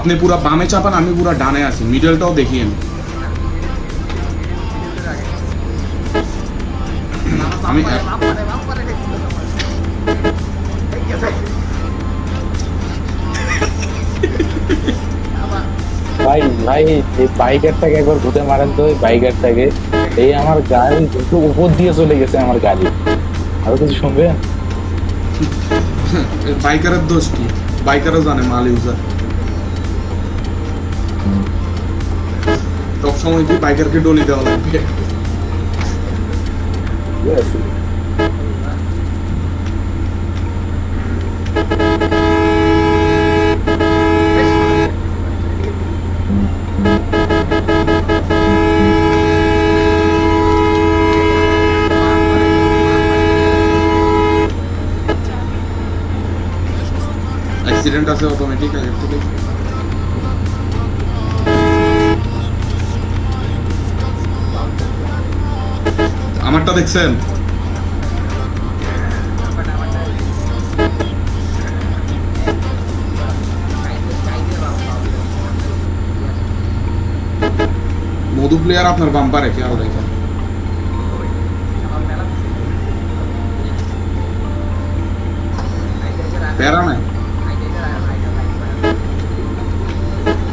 আপনি পুরা বামে চাপান আমি পুরা ডানে আছি মিডলটাও দেখি আমি ভাই ভাই এই বাইকারটাকে একবার ঘুরে মারেন তো, বাইকারটাকে। এই আমার গাড়ি একটু উপর দিয়ে চলে গেছে আমার গাড়ি। আরো কিছু শুনবেন? বাইকারের দোষ কি? বাইকারও জানে মাল ইউজার। সব সময় কি বাইকারকে ডলি দেওয়া লাগবে? Yes. অ্যাক্সিডেন্ট আছে অটোমেটিক আগের থেকে। আমারটা দেখছেন? মধু প্লেয়ার আপনার বাম্পারে খেয়াল রেখে। প্যারা নাই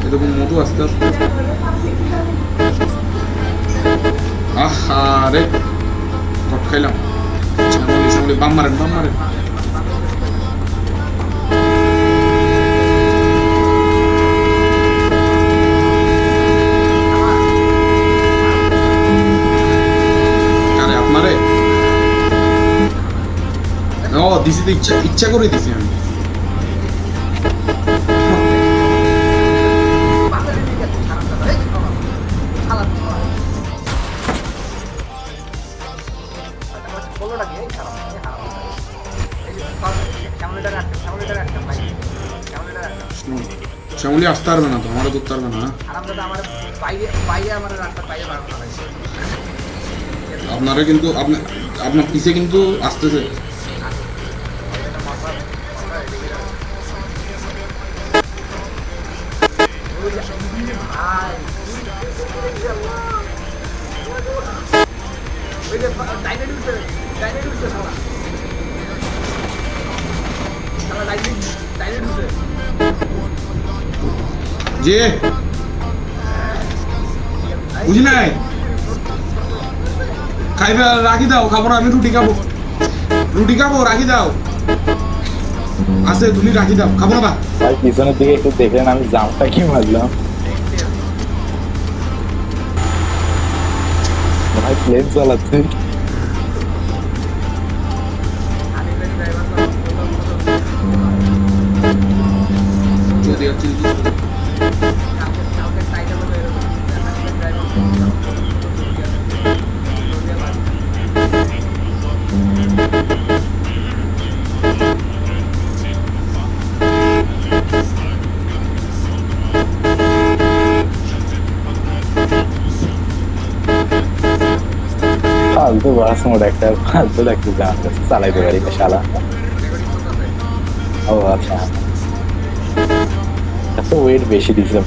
এরকম মধু আস্তে আস্তে। আহা রে কট খাইলাম। শ্যামলি শ্যামলি বাম মারেন বাম মারেন। কারে আপনারে? ও দিছি তো ইচ্ছা ইচ্ছা করে দিছি আমি। শ্যামলি আসতে পারবে না তো, আমারও ধরতে পারবে না। আপনারা কিন্তু আপনার পিছে কিন্তু আসতেছে। যে বুঝি নাই খাইবে রাখি দাও, খাবো না আমি, রুটি খাবো, রুটি খাবো রাখি দাও। আছে তুমি রাখি দাও, খাবো না বা। ভাই পিছনের দিকে একটু দেখলেন, আমি জামটা কি মারলাম। ভাই প্লেন চালাচ্ছে। যদি আর চিন্তা ফালতু বাস মোড একটা, ফালতু লাগছে জাম কাছে চালাইতে পারি না শালা। ও আচ্ছা, এত ওয়েট বেশি দিছে,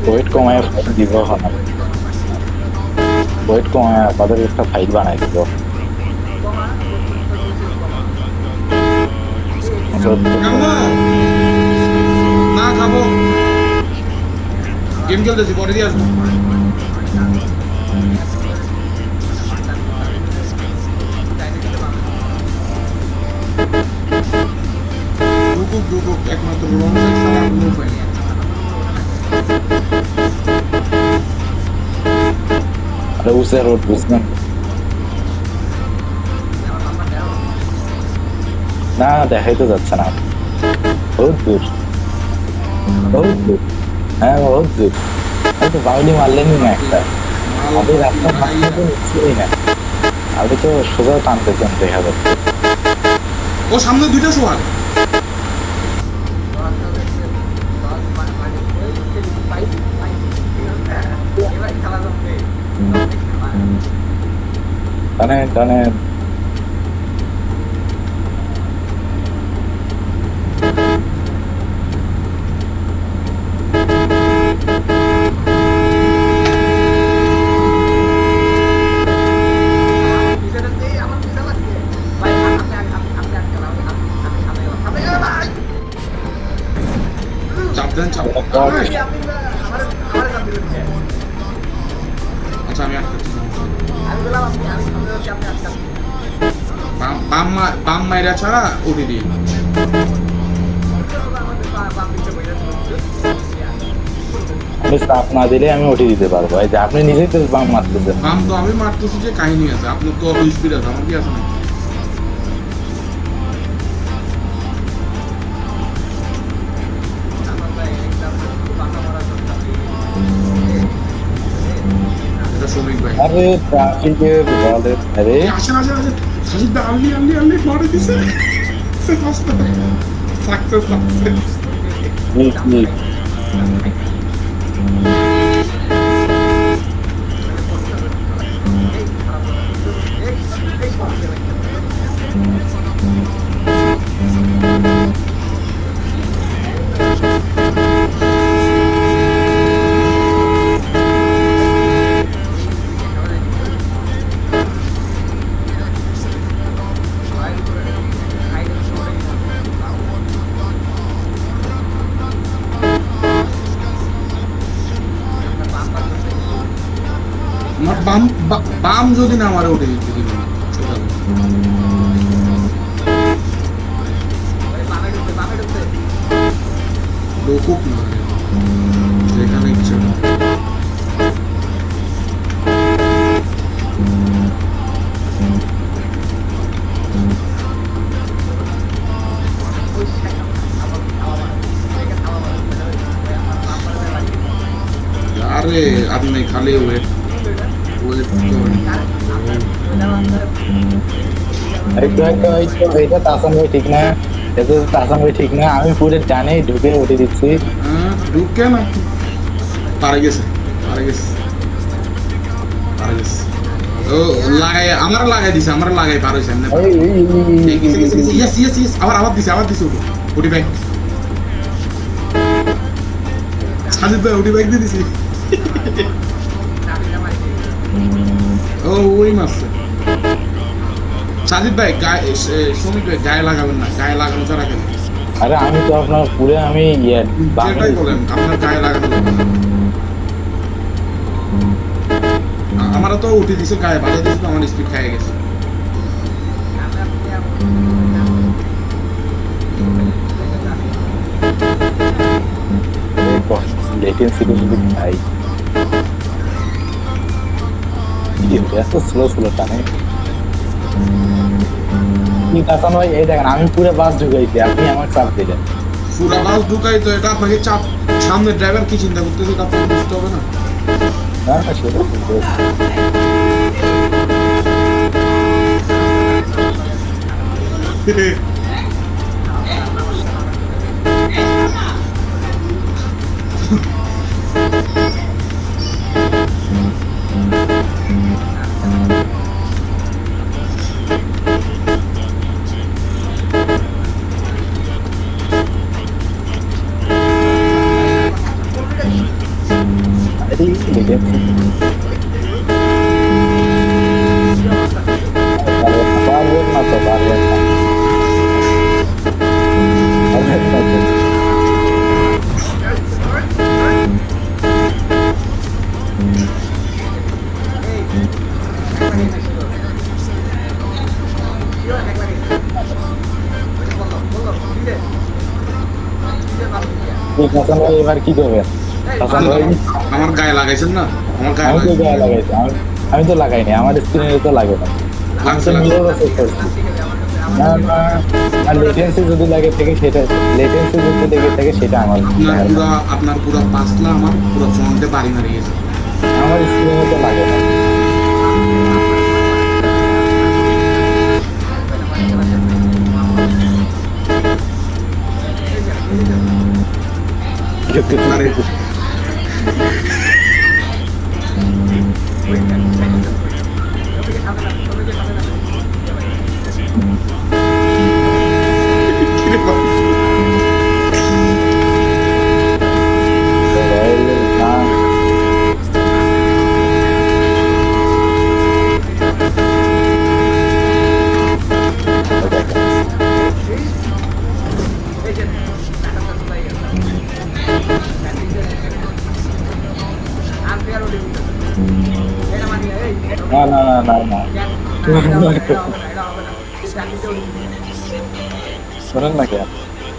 ওয়েট কমায় দিব না, ওয়েট কমায় তাদের একটা ফাইল বানাই দিব। না খাবো, গেম খেলতেছি, পরে দিয়ে আসবো। রুকুক একমাত্র রং সাইড ছাড়া আর কোনো উপায় নেই। আরে উসে রোড বুঝলেন না, দেখাই তো যাচ্ছে না, বহুত দূর, বহুত দূর, হ্যাঁ বহুত দূর। হয়তো বাউলি মারলেনই না একটা, আপনি রাস্তা মারতে নিচ্ছিলই না, আপনি তো সোজা টানতেছেন দেখা যাচ্ছে। ও সামনে দুইটা সোয়াল। টানেন টানেন। চাপ দেন চাপ। বাম মাইরা ছাড়া ওটি দিই আমি স্টাফ না দিলে আমি ওটি দিতে পারবো। এই যে আপনি নিজেই তো বাম মারতেছেন। বাম তো আমি মারতেছি যে কাহিনী আছে, আপনার তো অত স্পিড আছে, আমার কি আছে না? এটা শ্রমিক ভাই। আরে ট্রাফিকের বলে আরে আসেন আসেন আসেন, সাজিদ দা আল্লি মারে দিছে। সাকসেস কি আমার বাম যদি না মারে উঠে দিতে দিন লোকুক না যেখানে ইচ্ছে আরে আপনি খালি ওয়েট এইটা তাসান ভাই ঠিক না, এটা তাসান ভাই ঠিক না। আমি পুরো জানি ঢুকে উঠে দিচ্ছি। ঢুকে না পারে গেছে ও লাগাই আমার লাগাই দিছে আমার লাগাই পার হইছে এমনি ইয়েস আবার দিছে উঠি ব্যাগ সাজিদ ভাই উঠি ব্যাগ দিয়ে দিছি ও ওই মারছে সাজিদ ভাই গায়ে শ্রমিক ভাই গায়ে লাগাবেন না, গায়ে লাগানো ছাড়া কেন? আরে আমি তো আপনার পুরে আমি যেটাই বলেন আপনার গায়ে লাগানো যাবে না। আমারও তো উঠে দিছে গায়ে বাজে দিছে তো আমার স্পিড খেয়ে গেছে। লেটেন্সি যদি খাই এত স্লো টানে কি তাসান ভাই। এই দেখেন আমি পুরো বাস ঢুকাইছি, আপনি আমার চাপ দিলেন। পুরা বাস ঢুকাই তো এটা আপনাকে চাপ, সামনে ড্রাইভার কি চিন্তা করতেছে এটা আপনাকে বুঝতে হবে না। না না সেটা ঠিক আছে। হাসান ভাই এবার কি করবেন? হাসান ভাই আমার গায়ে লাগাইছেন না, আমার গায়ে আমি তো গায়ে লাগাইছি, আমি তো লাগাইনি, আমার স্ক্রিনে তো লাগে না। আমি তো নিজেও চেক করছি। না না আর লেটেন্সি যদি লাগে থাকে সেটা, লেটেন্সি যদি লেগে থাকে সেটা আমার আপনার পুরো পাঁচলা আমার পুরো ফ্রন্টে বাড়ি মারি গেছে, আমার স্ক্রিনে তো লাগে না। আরে না না না না না শোনেন না কেন,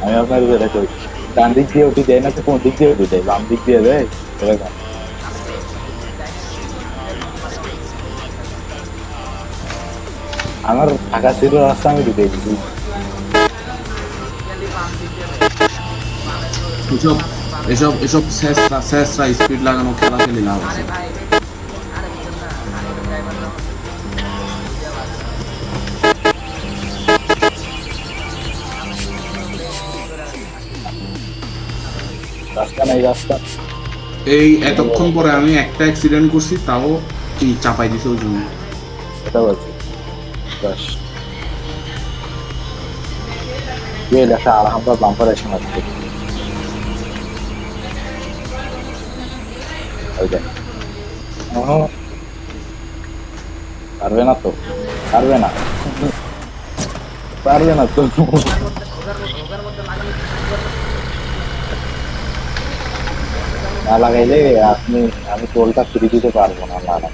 আমি আপনার যেটা কই, ডান দিক দিয়ে উঠি দেয় না তো কোন দিক দিয়ে উঠি দেয়, বাম দিক দিয়ে দেয় এরকম। আমার ঢাকা সিটির রাস্তা আমি ঢুকে গেছি। এসব এসব এসব শেষরা শেষরা স্পিড লাগানো খেলা খেলি লাভ আছে। আরে ভাই আরে বুঝুন না আরে ড্রাইভার না রাস্তা নাই রাস্তা। এই এতক্ষণ পরে আমি একটা অ্যাক্সিডেন্ট করছি, তাও কি চাপাই দিছে ওই জন্য। এটা বলছি বাস ये লেখা আলহামদুলিল্লাহ বাম্পার এসে মারছে। ওই দেখ পারবে না তো, পারবে না, পারবে না তো। না লাগাইলে আপনি, আমি টোলটা ফ্রি দিতে পারবো না, না না।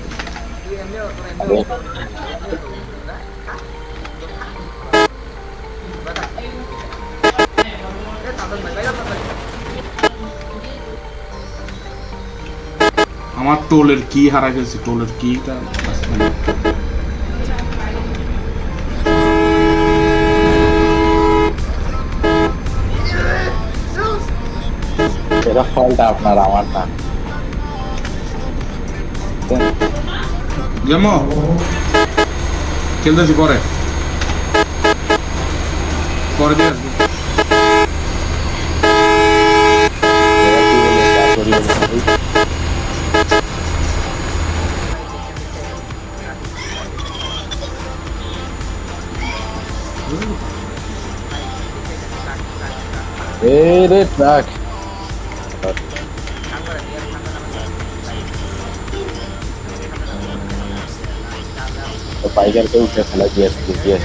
আমার টোলের কি হারা গেছে, টোলের কিটা আসছে না। এটা ফলটা আপনার, আমার না। যেমন খেলতেছি পরে পরে দিয়ে আসবো। রে ট্রাক বাইকারকে উঠে ফেলা দিয়ে আসছে, দিয়ে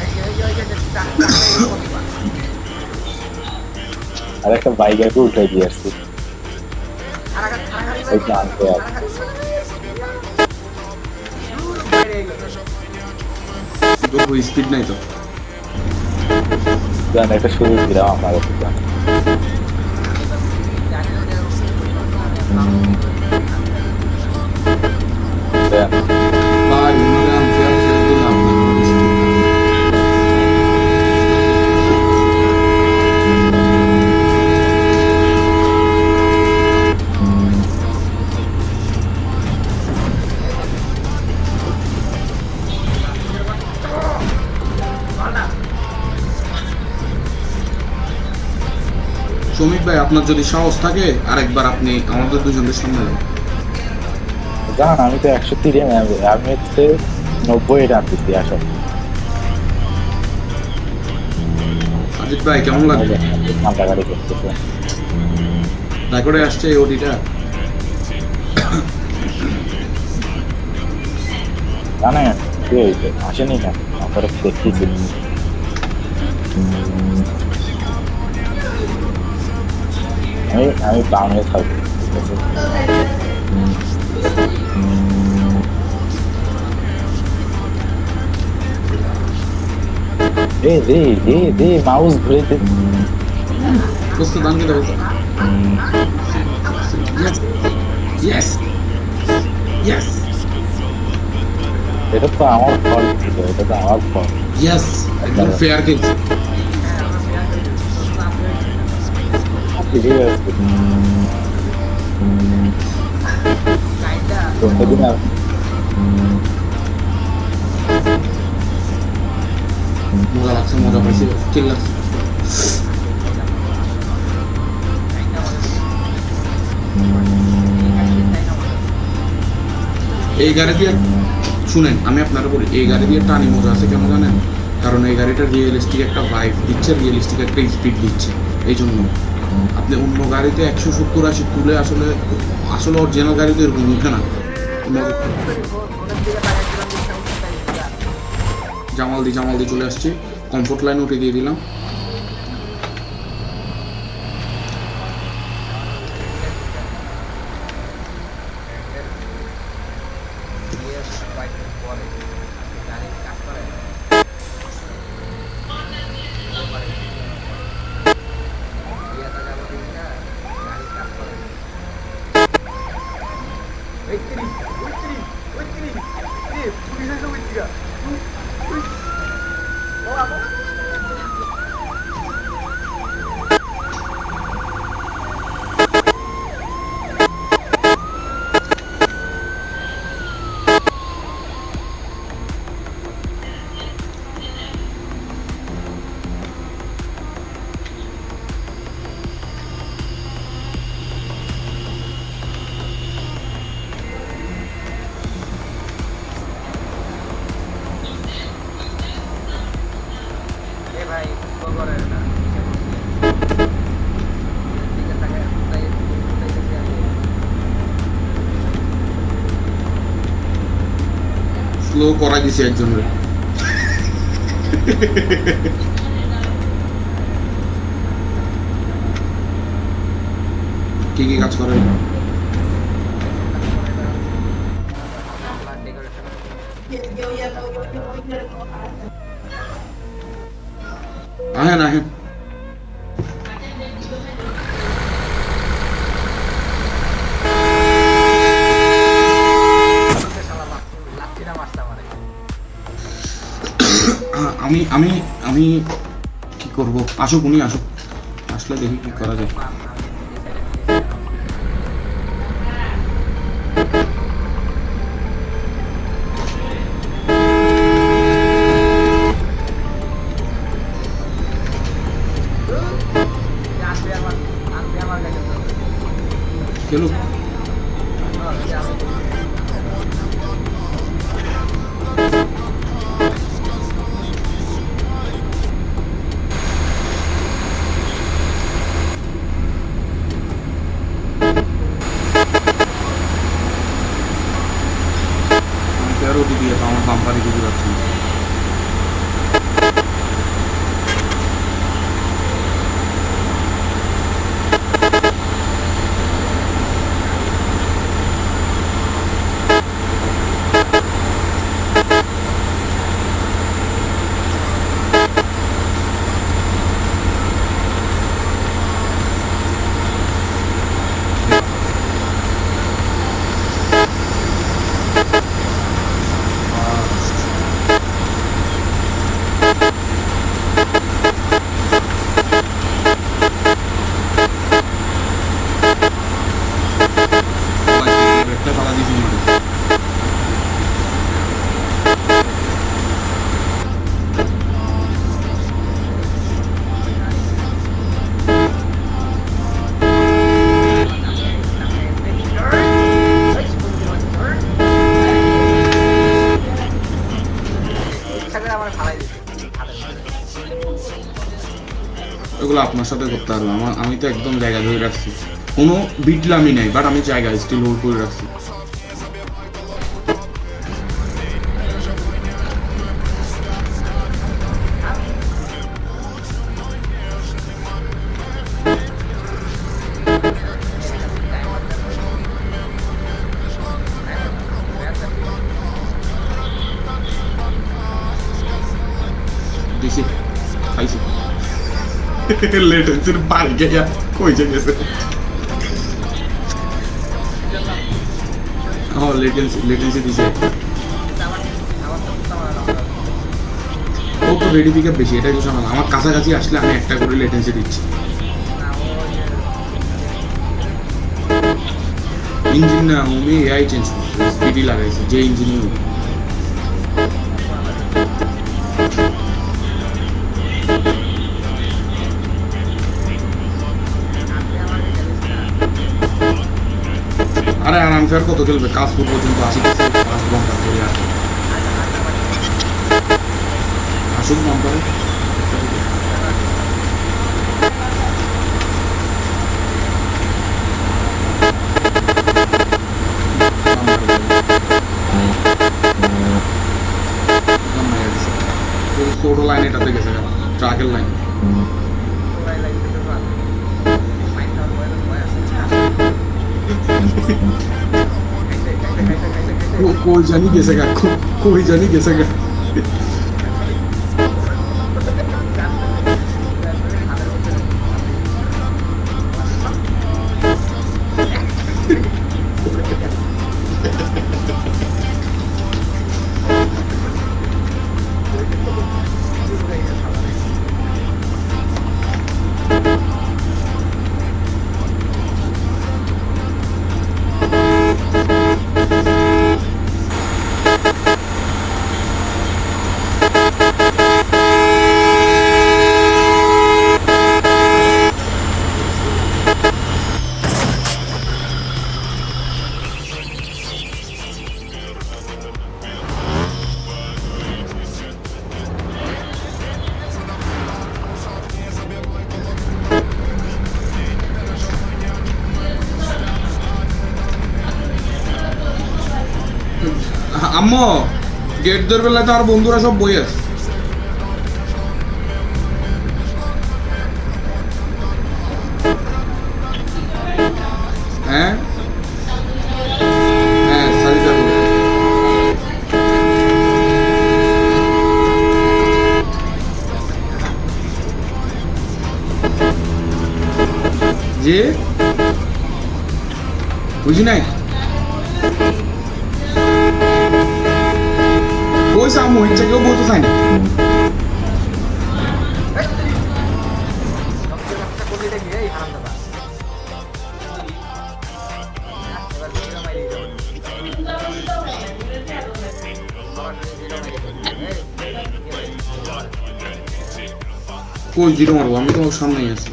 আর একটা বাইকারকে উঠে দিয়ে আসছে আনতে। স্পিড নাই তো। জান একটা শুরু দিলাম আমার গান। ভাই ওনারে আনফেয়ার খেলে দিলে আপনার শ্রমিক ভাই, আপনার যদি সাহস থাকে আরেকবার আপনি আমাদের দুজনের সামনে যান। জান আমি তো 130 আমি হচ্ছে 90 টানতেছি আসলে। আজিত ভাই কেমন লাগবে? ঠান্ডা গাড়ি করতেছে রেকর্ডে আসছে এই ওডিটা। জানেন কি হয়েছে, আসেনি না আমরা দেখতেছি। আমি বাংলা থাকবো, ঠিক আছে। দে মাউস ঘুরে দে। বুঝতে দান কেটে গেছে। ইয়েস ইয়েস এটা তো আমার ফল ছিল, এটা তো আমার ফল। ইয়েস একদম ফেয়ার খেলছে। ঠিক আছে প্রত্যেকদিন মজা লাগছে, মজা পাইছি, স্কিল লাগছে। এই গাড়ি দিয়ে শুনেন, আমি আপনারা বলি এই গাড়ি দিয়ে টানি মজা আছে কেন জানেন? কারণ এই গাড়িটা রিয়েলিস্টিক একটা ভাইব দিচ্ছে, রিয়েলিস্টিক একটা স্পিড দিচ্ছে। এই জন্য আপনি অন্য গাড়িতে 170-80 তুলে আসলে আসলে অরিজিনাল গাড়িতে এরকম উঠে না। জামালদি চলে আসছি, কমফোর্ট লাইন উঠে দিয়ে দিলাম। গাড়ির কাজ করে বিয়াটা যাবো দিনটা গাড়ির কাজ করে পুলিশ এসে বুঝছি ও আপা ভাই করে না স্লো করা দিছি একজনের কি কি কাজ করে আহেন আহেন আমি আমি আমি কি করব আসুক উনি আসুক আসলে দেখি কি করা যায় খেলুক তেরো দিদি আমার বাম্পারি দিদি যাচ্ছে একটা পালা দিয়েছি মারে এগুলো আপনার সাথে করতে পারবো আমি তো একদম জায়গা ধরে রাখছি কোনো বিটলামি নাই বাট আমি জায়গা স্টিল হোল্ড করে রাখছি দিছি খাইছি লেটেন্সির বাড়ি গিয়া কইছে গেছে হ্যাঁ লেটেন্সি দিছে ও তো রেডি পিক বেশি এটা কিছু না আমার কাছাকাছি আসলে আমি একটা করে লেটেন্সি দিচ্ছি ইঞ্জিন না আমি এআই চেঞ্জ করছি স্পিডি লাগাইছি যে ইঞ্জিনই হোক আরে আর আনফেয়ার কত খেলবে কাজপুর পর্যন্ত আসি 5 ঘন্টা ধরে আসুক নাম্বারে ছোট লাইন এটাতে গেছে ট্রাকের লাইন কই জানি গেছে গা আম্মু গেট ধরবেলা তো আর বন্ধুরা সব বই আছে। হ্যাঁ হ্যাঁ সারি যাবো। জি বুঝি নাই ওই সামু ইচ্ছা কেউ বলতে চাই না। কই জিরো মারবো, আমি তো ওর সামনেই আছি।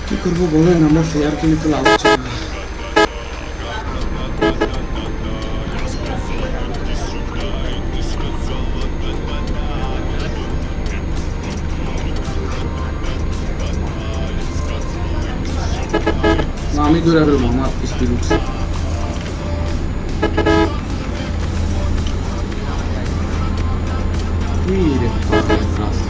কি করবো বলেন, আমরা ফেয়ার কিনে তো লাভ হচ্ছে না। না, আমি ধরে ফেলবো, আমার স্পিড উঠছে। তুই রে রাস্তা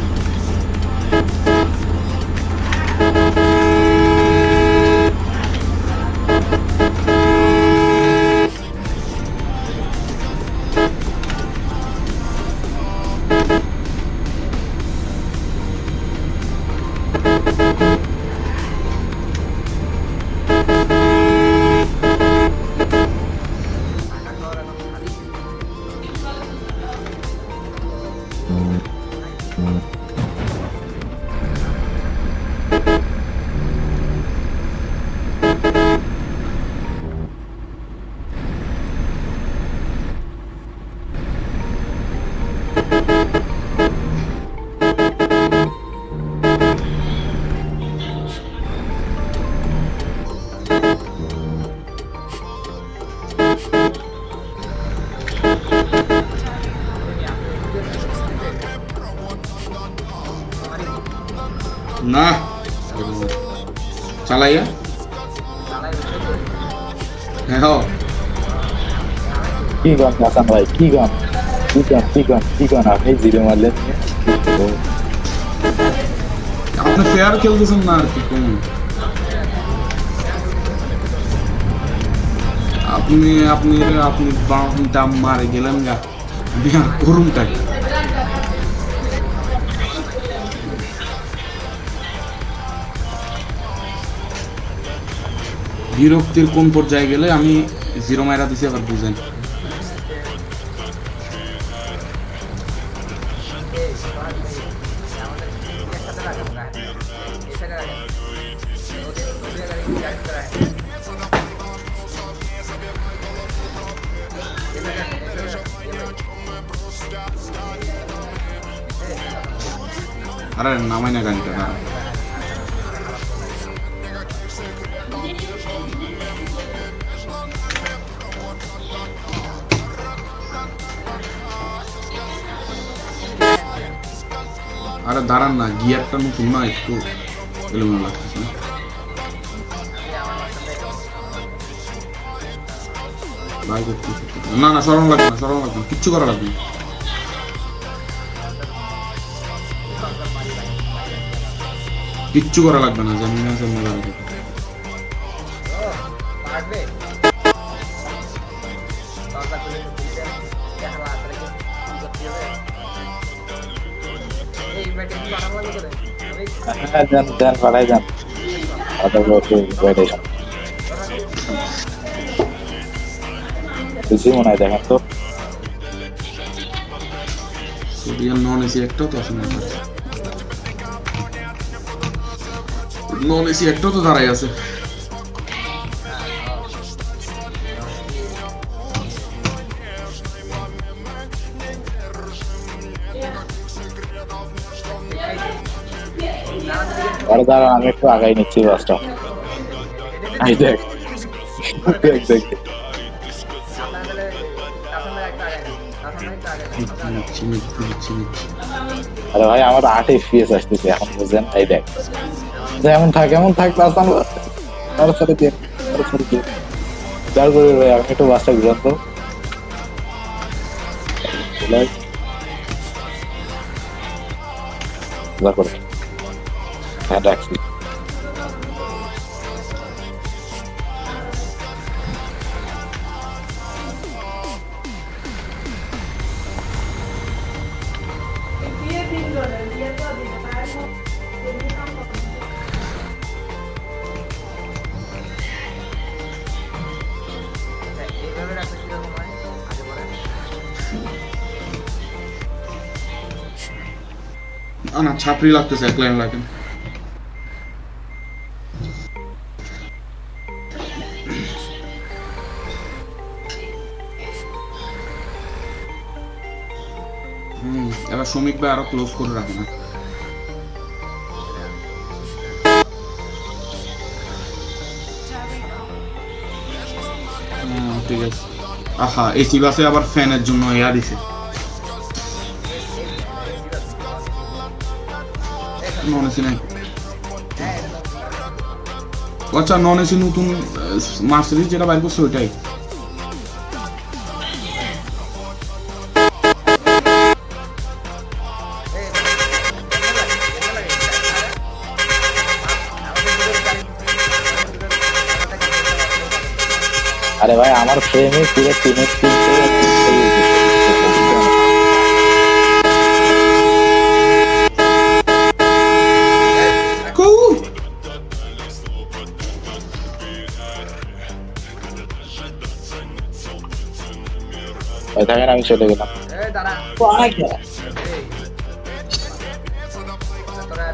না চালাইয়া হ্যাঁ কি গান হাসান ভাই, কি গান কি গান কি গান কি গান আপনি জিরো মারলেন। আপনি ফেয়ার খেলতেছেন না আর কি কোন আপনি আপনি আপনি দাম মারে গেলেন গা বিহার করুন তাই। বিরক্তির কোন পর্যায়ে গেলে আমি জিরো মাইরা দিছি আবার বুঝেন। আরে নামাই না গাড়িটা না। আরে দাঁড়ান না, গিয়ারটা নতুন না, একটু এলোমেলো লাগতেছে না। ভাই করতে না না সরম লাগবে না কিচ্ছু করা লাগবে না। কিচ্ছু করা লাগবে না যেমনি আছে এমনি করা যাবে। পারবে দরজা খুলে দিলে দেখা লাগবে কি করতে হবে এই ব্যাটে কি বাড়াবো করে হ্যাঁ দেন পাঠাই দেন বুঝি মনে হয় দেখেন তো সুবিয়ার নন এসি একটাও তো আছে না, নন এসি একটাও তো দাঁড়াই আছে। আরে দাঁড়া আমি একটু আগাই নিচ্ছি বাসটা এই দেখ দেখ দেখ নিচ্ছি। আরে ভাই আমার 8 FPS আসতেছে এখন বুঝেন এই দেখ এমন থাক তাসাম আর সাথে দিয়ে দাঁড় করে ভাই আমি একটু বাসটা ঘুরান তো দাঁড় করে হ্যাঁ রাখছি এইভাবে রাখলে কিরকম হয় আগে বলেন না ছাপড়ি লাগতেছে এক লাইন লাগেন। এবার শ্রমিক ভাই আরো ক্লোজ করে রাখে না। ঠিক আছে আহা এসি বাসে আবার ফ্যানের জন্য এয়া দিছে নন এসি নাই। আচ্ছা নন এসি নতুন মার্সিডিজ যেটা বাইর করছে ওইটাই। আরে ভাই আমার ফ্রেমে পুরো টিনের থাকেন আমি চলে গেলাম এই দাঁড়া অনেক এই তোরা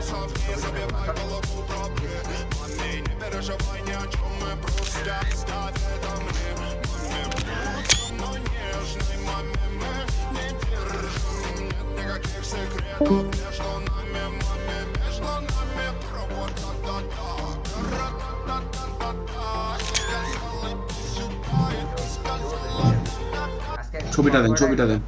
ছবি ছবিটা দেন